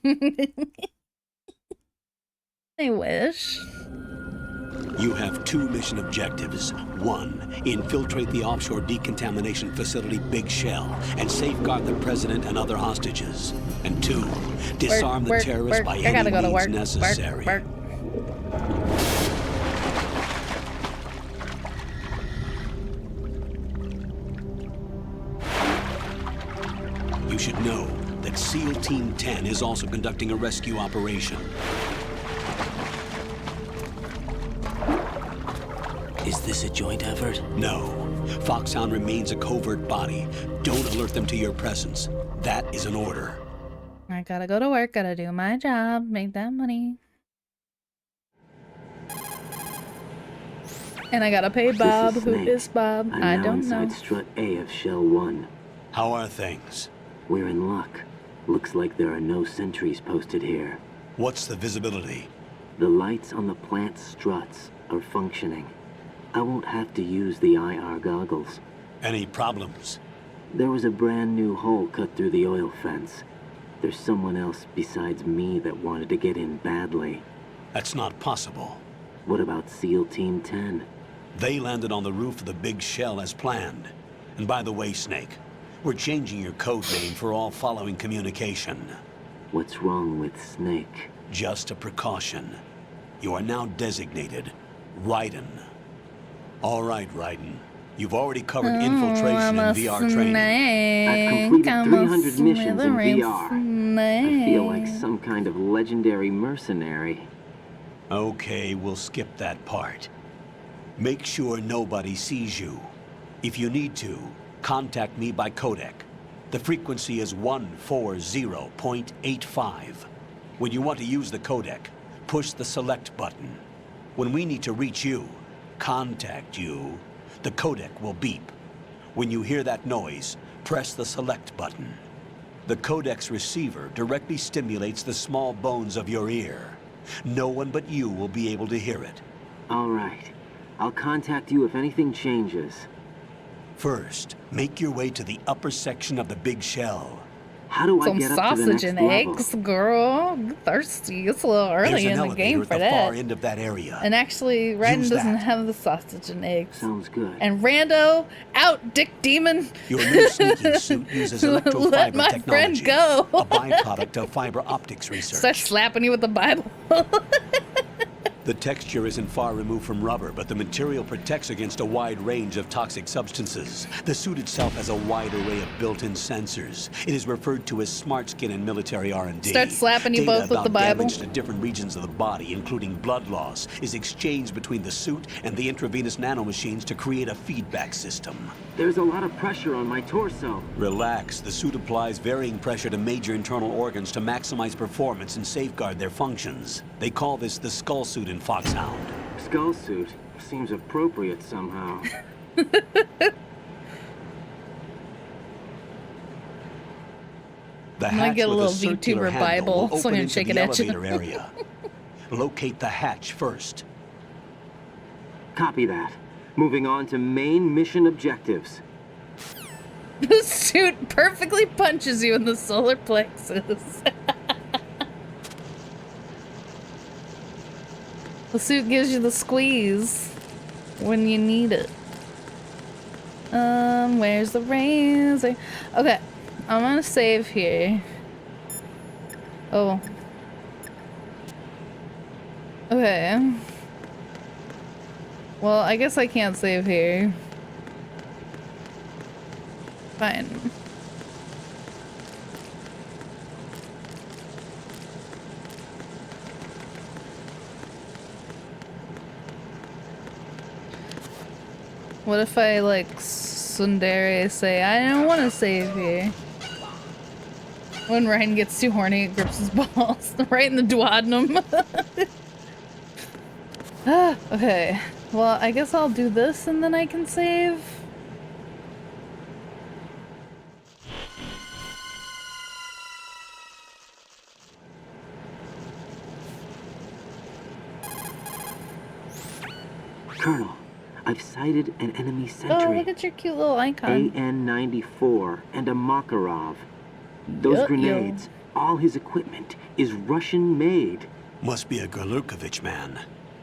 I wish. You have 2 mission objectives. 1, infiltrate the offshore decontamination facility Big Shell and safeguard the president and other hostages. And 2, disarm the terrorists by any means necessary. You should know that SEAL Team 10 is also conducting a rescue operation. Is this a joint effort? No. Foxhound remains a covert body. Don't alert them to your presence. That is an order. I gotta go to work, gotta do my job, make that money. And I gotta pay Bob. Who is Bob? I don't know. Inside strut A of Shell 1. How are things? We're in luck. Looks like there are no sentries posted here. What's the visibility? The lights on the plant struts are functioning. I won't have to use the IR goggles. Any problems? There was a brand new hole cut through the oil fence. There's someone else besides me that wanted to get in badly. That's not possible. What about SEAL Team 10? They landed on the roof of the Big Shell as planned. And by the way, Snake, we're changing your code name for all following communication. What's wrong with Snake? Just a precaution. You are now designated Raiden. All right, Raiden. You've already covered infiltration and VR training. I've completed 300 missions in VR. I feel like some kind of legendary mercenary. Okay, we'll skip that part. Make sure nobody sees you. If you need to, contact me by codec. The frequency is 140.85. When you want to use the codec, push the select button. When we need to reach you, contact you, the codec will beep. When you hear that noise, press the select button. The codec's receiver directly stimulates the small bones of your ear. No one but you will be able to hear it. All right. I'll contact you if anything changes. First, make your way to the upper section of the Big Shell. How do Some I get up to the sausage next and level? eggs, girl. I'm thirsty. It's a little early in the game for at the that. far end of that area. And actually, Raiden Use doesn't that. have the sausage and eggs. Sounds good. And Rando, out, Dick Demon. Your new sneaking suit uses electrofiber Let my friend technology, go. a byproduct of fiber optics research. Start slapping you with the Bible. The texture isn't far removed from rubber, but the material protects against a wide range of toxic substances. The suit itself has a wide array of built-in sensors. It is referred to as smart skin in military R&D. Start slapping you Data both with about the Bible. damage to different regions of the body, including blood loss, is exchanged between the suit and the intravenous nanomachines to create a feedback system. There's a lot of pressure on my torso. Relax. The suit applies varying pressure to major internal organs to maximize performance and safeguard their functions. They call this the skull suit in Foxhound. Skull suit seems appropriate somehow. The I'm gonna hatch get a with little circular VTuber handle Bible, will so I'm open gonna into shake the it at you. elevator area. Locate the hatch first. Copy that. Moving on to main mission objectives. The suit perfectly punches you in the solar plexus. The suit gives you the squeeze when you need it. Where's the razor? Okay, I'm gonna save here. Oh. Okay. Well, I guess I can't save here. Fine. What if I, like, tsundere say, I don't want to save here? When Ryan gets too horny, it grips his balls right in the duodenum. Okay. Well, I guess I'll do this and then I can save. Colonel, I've sighted an enemy Oh, sentry. look at your cute little icon. AN-94 and a Makarov. Those grenades, all his equipment, is Russian-made. Must be a Gerlukovich man.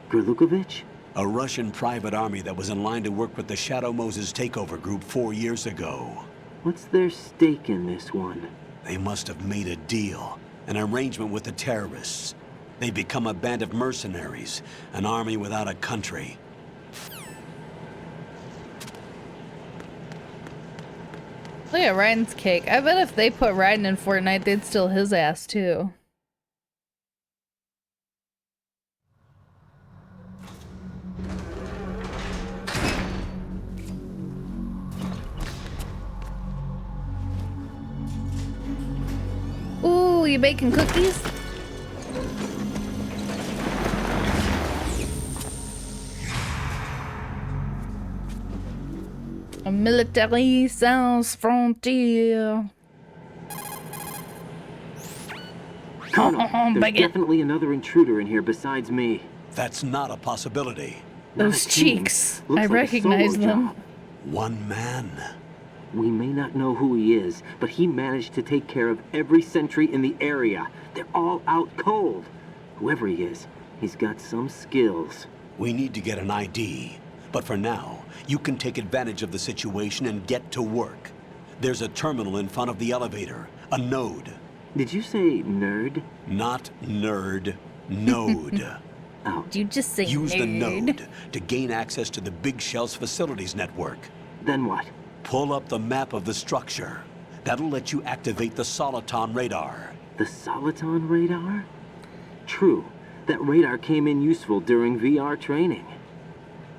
Gerlukovich? A Russian private army that was in line to work with the Shadow Moses takeover group 4 years ago. What's their stake in this one? They must have made a deal, an arrangement with the terrorists. They become a band of mercenaries, an army without a country. Look at Ryan's cake. I bet if they put Ryan in Fortnite, they'd steal his ass too. Ooh, you baking cookies? A military sans frontier. Colonel, there's definitely another intruder in here besides me. That's not a possibility. Those cheeks. I recognize them. One man. We may not know who he is, but he managed to take care of every sentry in the area. They're all out cold. Whoever he is, he's got some skills. We need to get an ID. But for now, you can take advantage of the situation and get to work. There's a terminal in front of the elevator, a node. Did you say nerd? Not nerd, node. Oh. Did you just say Use nerd? the node to gain access to the Big Shell's facilities network. Then what? Pull up the map of the structure. That'll let you activate the Soliton radar. The Soliton radar? True. That radar came in useful during VR training.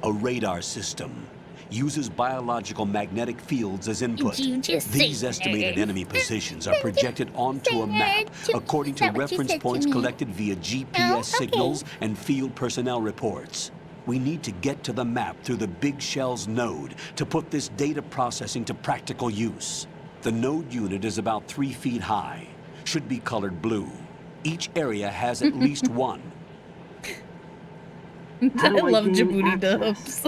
A radar system uses biological magnetic fields as input. Did you just These say estimated nerd? enemy positions are projected onto a map according to reference points collected via GPS signals and field personnel reports. We need to get to the map through the Big Shell's node to put this data processing to practical use. The node unit is about 3 feet high, should be colored blue. Each area has at least one. I love Djibouti dubs.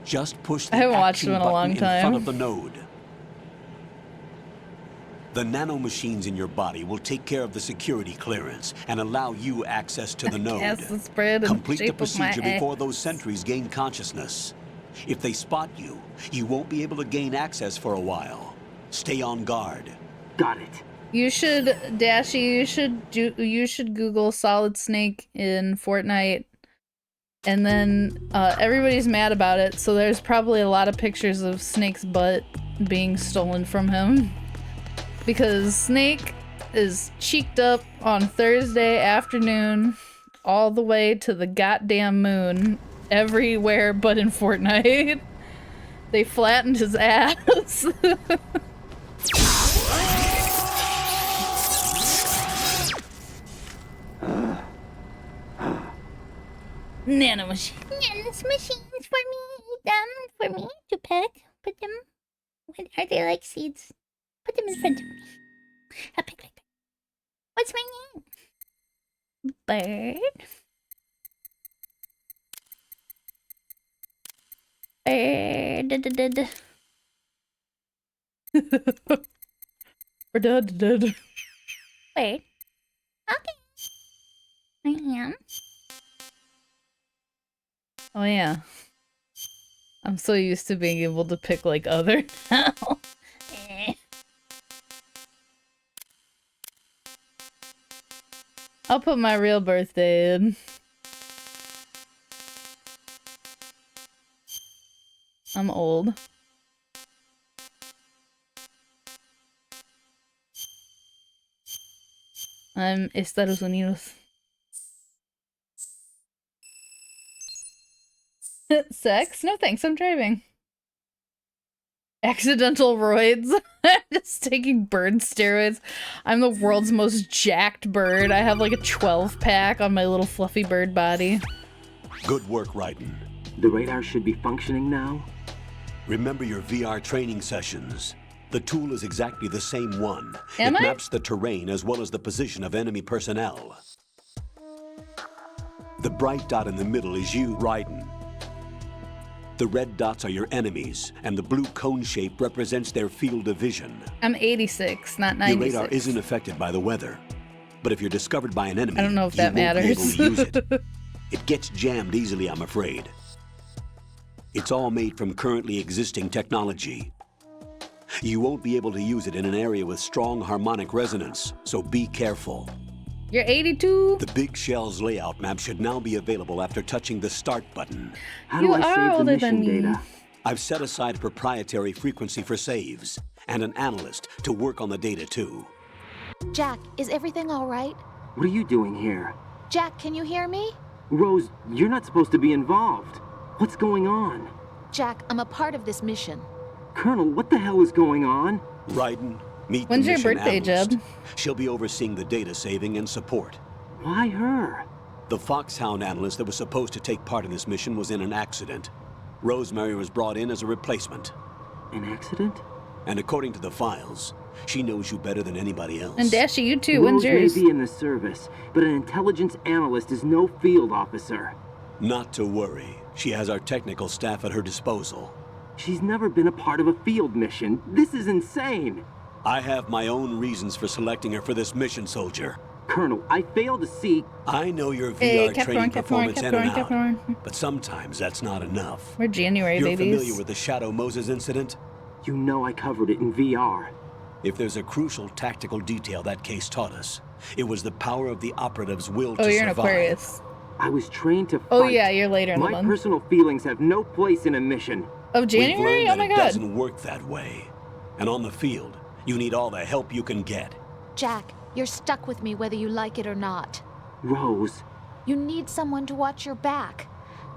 Just push the I haven't watched action them in a long button in front time. of the node. The nanomachines in your body will take care of the security clearance and allow you access to the node. Acid spread in Complete shape the of my procedure before X. those sentries gain consciousness. If they spot you, you won't be able to gain access for a while. Stay on guard. Got it. You should, Dashy, you should Google Solid Snake in Fortnite. And then everybody's mad about it, so there's probably a lot of pictures of Snake's butt being stolen from him. Because Snake is cheeked up on Thursday afternoon all the way to the goddamn moon, everywhere but in Fortnite. They flattened his ass. Nanomachine. Nanos machines for me to pick. Put them. What are they, like seeds? Put them in front of me. I'll pick. What's my name? Bird. Bird. Bird. Okay. I am. Oh yeah. I'm so used to being able to pick like other now. I'll put my real birthday in. I'm old. I'm Estados Unidos. Sex? No thanks, I'm driving. Accidental roids. Just taking bird steroids. I'm the world's most jacked bird. I have like a 12-pack on my little fluffy bird body. Good work, Raiden. The radar should be functioning now? Remember your VR training sessions. The tool is exactly the same one. Am It I? maps the terrain as well as the position of enemy personnel. The bright dot in the middle is you, Raiden. The red dots are your enemies, and the blue cone shape represents their field of vision. I'm 86, not 96. Your radar isn't affected by the weather. But if you're discovered by an enemy, I don't know if you that won't matters. be able to use it. It gets jammed easily, I'm afraid. It's all made from currently existing technology. You won't be able to use it in an area with strong harmonic resonance, so be careful. You're 82? The Big Shell's layout map should now be available after touching the Start button. How do I save the mission data? I've set aside a proprietary frequency for saves, and an analyst to work on the data too. Jack, is everything all right? What are you doing here? Jack, can you hear me? Rose, you're not supposed to be involved. What's going on? Jack, I'm a part of this mission. Colonel, what the hell is going on? Raiden, meet When's the your mission birthday, analyst. Jeb? She'll be overseeing the data saving and support. Why her? The Foxhound analyst that was supposed to take part in this mission was in an accident. Rosemary was brought in as a replacement. An accident? And according to the files, she knows you better than anybody else. And Dashy, you too. When's Rose yours? may be in the service, but an intelligence analyst is no field officer. Not to worry. She has our technical staff at her disposal. She's never been a part of a field mission. This is insane. I have my own reasons for selecting her for this mission, soldier. Colonel, I fail to see... I know your VR Hey, training performance in and out, Capricorn. but sometimes that's not enough. We're January You're babies. familiar with the Shadow Moses incident? You know I covered it in VR. If there's a crucial tactical detail that case taught us, it was the power of the operative's will Oh, to you're an survive. Aquarius. I was trained to fight. Oh yeah, you're later in the My month. personal feelings have no place in a mission. Of January? We've learned Oh my that god. it doesn't work that way. And on the field, you need all the help you can get. Jack, you're stuck with me whether you like it or not. Rose. You need someone to watch your back.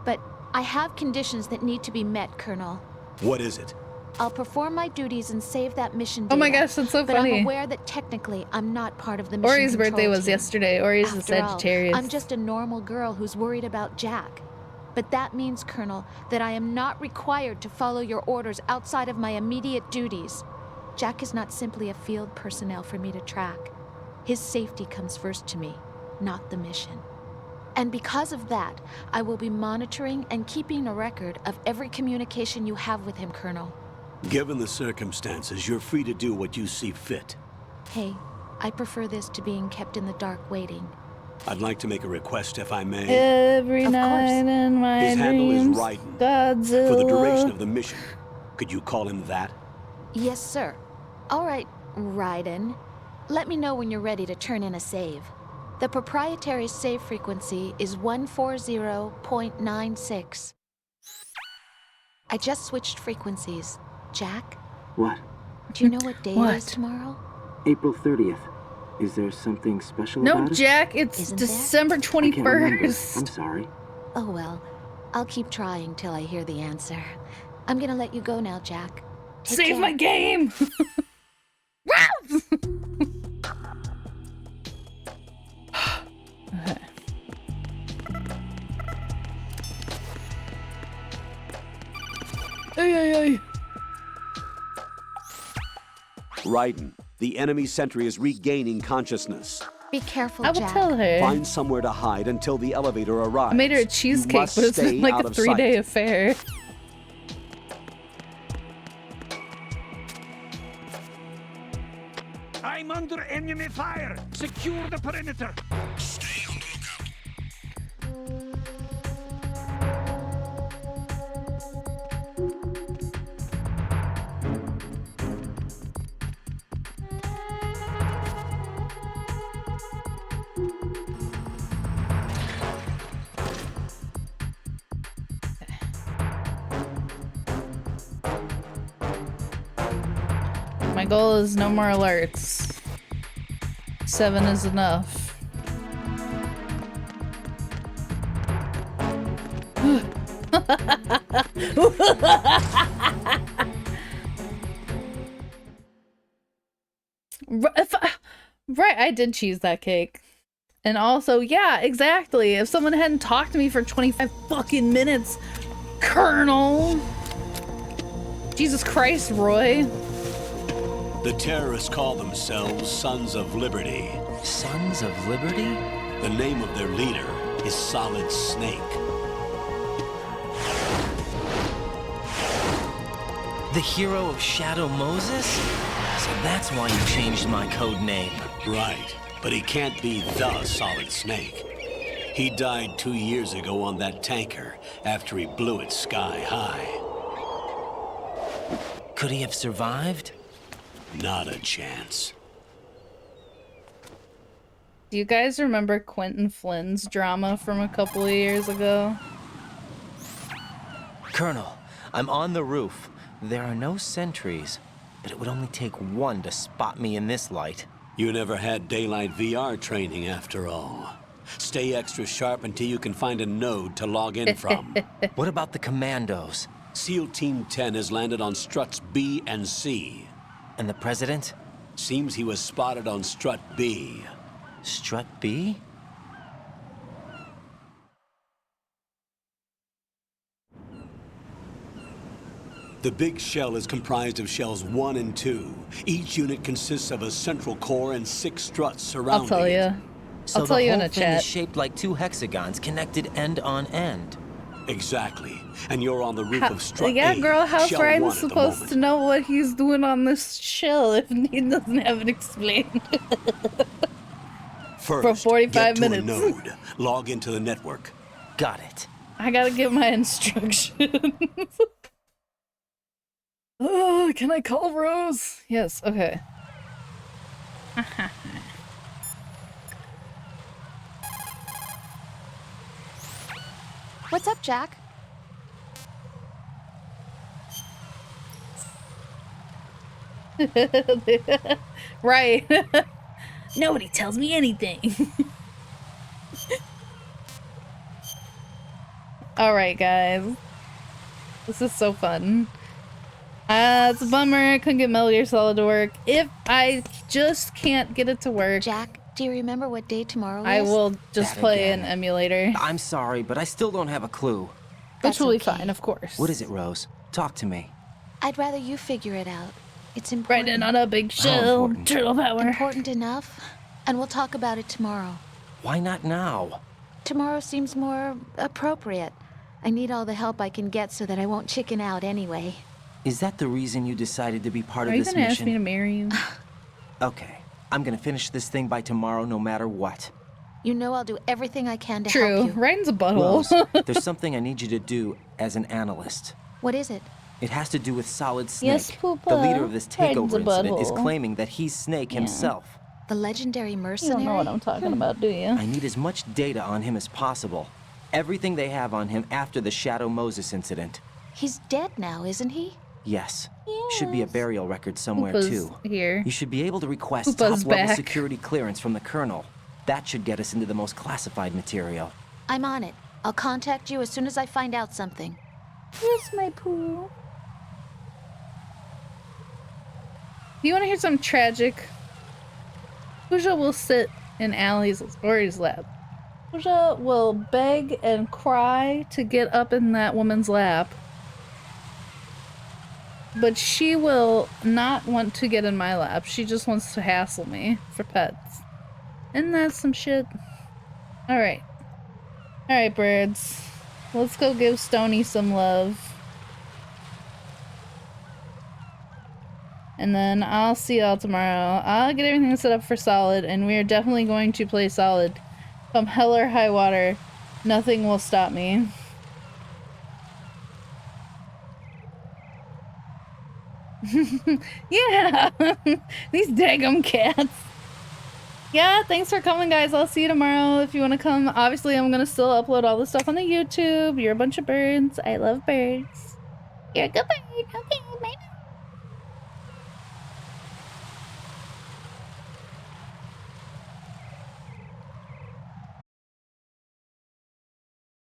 But I have conditions that need to be met, Colonel. What is it? I'll perform my duties and save that mission data. Oh my gosh, that's so but funny. I'm aware that technically I'm not part of the mission Ori's control birthday was team. yesterday. Ori's a After all, Sagittarius. I'm just a normal girl who's worried about Jack. But that means, Colonel, that I am not required to follow your orders outside of my immediate duties. Jack is not simply a field personnel for me to track. His safety comes first to me, not the mission. And because of that, I will be monitoring and keeping a record of every communication you have with him, Colonel. Given the circumstances, you're free to do what you see fit. Hey, I prefer this to being kept in the dark waiting. I'd like to make a request, if I may. Every night in my His handle is dreams, Raiden. Godzilla. For the duration of the mission, could you call him that? Yes, sir. All right, Raiden. Let me know when you're ready to turn in a save. The proprietary save frequency is 140.96. I just switched frequencies. Jack, What? do you know what day it is tomorrow? April 30th. Is there something special No, about it? Jack, it's Isn't December I can't remember. 21st. I'm sorry. Oh well, I'll keep trying till I hear the answer. I'm gonna let you go now, Jack. Take Save care. my game! Ay. Raiden, the enemy sentry is regaining consciousness. Be careful, I will Jack. tell her. Find somewhere to hide until the elevator arrives. I made her a You cheesecake, must but it's stay been like out a of 3-day sight. affair. I'm under enemy fire. Secure the perimeter. Stay on the lookout. My goal is no more alerts. 7 is enough. Right, I did cheese that cake. And also, yeah, exactly. If someone hadn't talked to me for 25 fucking minutes, Colonel. Jesus Christ, Roy. The terrorists call themselves Sons of Liberty. Sons of Liberty? The name of their leader is Solid Snake. The hero of Shadow Moses? So that's why you changed my code name. Right, but he can't be the Solid Snake. He died 2 years ago on that tanker after he blew it sky high. Could he have survived? Not a chance. Do you guys remember Quentin Flynn's drama from a couple of years ago? Colonel, I'm on the roof. There are no sentries, but it would only take one to spot me in this light. You never had daylight VR training after all. Stay extra sharp until you can find a node to log in from. What about the commandos? SEAL Team 10 has landed on struts B and C. And the president? Seems he was spotted on strut B. Strut B? The big shell is comprised of shells 1 and 2. Each unit consists of a central core and 6 struts surrounding I'll tell you. it. So I'll tell you in the a whole thing chat. is shaped like 2 hexagons connected end on end. Exactly. And you're on the roof of strut Yeah, A, girl, how's shell Ryan 1 at the supposed moment. to know what he's doing on this shell if he doesn't have it explained? First, For 45 get to minutes. a node. Log into the network. Got it. I gotta get my instructions. Oh, can I call Rose? Yes, okay. What's up, Jack? Right. Nobody tells me anything. Alright, guys. This is so fun. It's a bummer I couldn't get Metal Gear Solid to work. If I just can't get it to work... Jack, do you remember what day tomorrow is? I will just That play again. an emulator. I'm sorry, but I still don't have a clue. Which will be fine, of course. What is it, Rose? Talk to me. I'd rather you figure it out. It's important. Right in on a big shell. important? Turtle power. Important enough. And we'll talk about it tomorrow. Why not now? Tomorrow seems more appropriate. I need all the help I can get so that I won't chicken out anyway. Is that the reason you decided to be part Are of you this gonna mission? ask me to marry you? Okay. I'm gonna finish this thing by tomorrow no matter what. You know I'll do everything I can to True. help you. Ryan's a butthole. Rose, there's something I need you to do as an analyst. What is it? It has to do with Solid Snake. Yes, Poopa. The leader of this Ryan's takeover a incident is butthole. claiming that he's Snake himself. The legendary You mercenary? don't know what I'm talking about, do you? I need as much data on him as possible. Everything they have on him after the Shadow Moses incident. He's dead now, isn't he? Yes. Should be a burial record somewhere Poopa's too. here. You should be able to request Poopa's top-level back. security clearance from the Colonel. That should get us into the most classified material. I'm on it. I'll contact you as soon as I find out something. Yes, my poo. You want to hear something tragic? Pooja will sit in Allie's Ori's lap. Pooja will beg and cry to get up in that woman's lap. But she will not want to get in my lap. She just wants to hassle me for pets. Isn't that some shit? Alright. Alright, birds. Let's go give Stony some love. And then I'll see y'all tomorrow. I'll get everything set up for Solid, and we are definitely going to play Solid. Come hell or high water, nothing will stop me. Yeah! These daggum cats. Yeah, thanks for coming, guys. I'll see you tomorrow if you want to come. Obviously, I'm going to still upload all this stuff on the YouTube. You're a bunch of birds. I love birds. You're a good bird. Okay.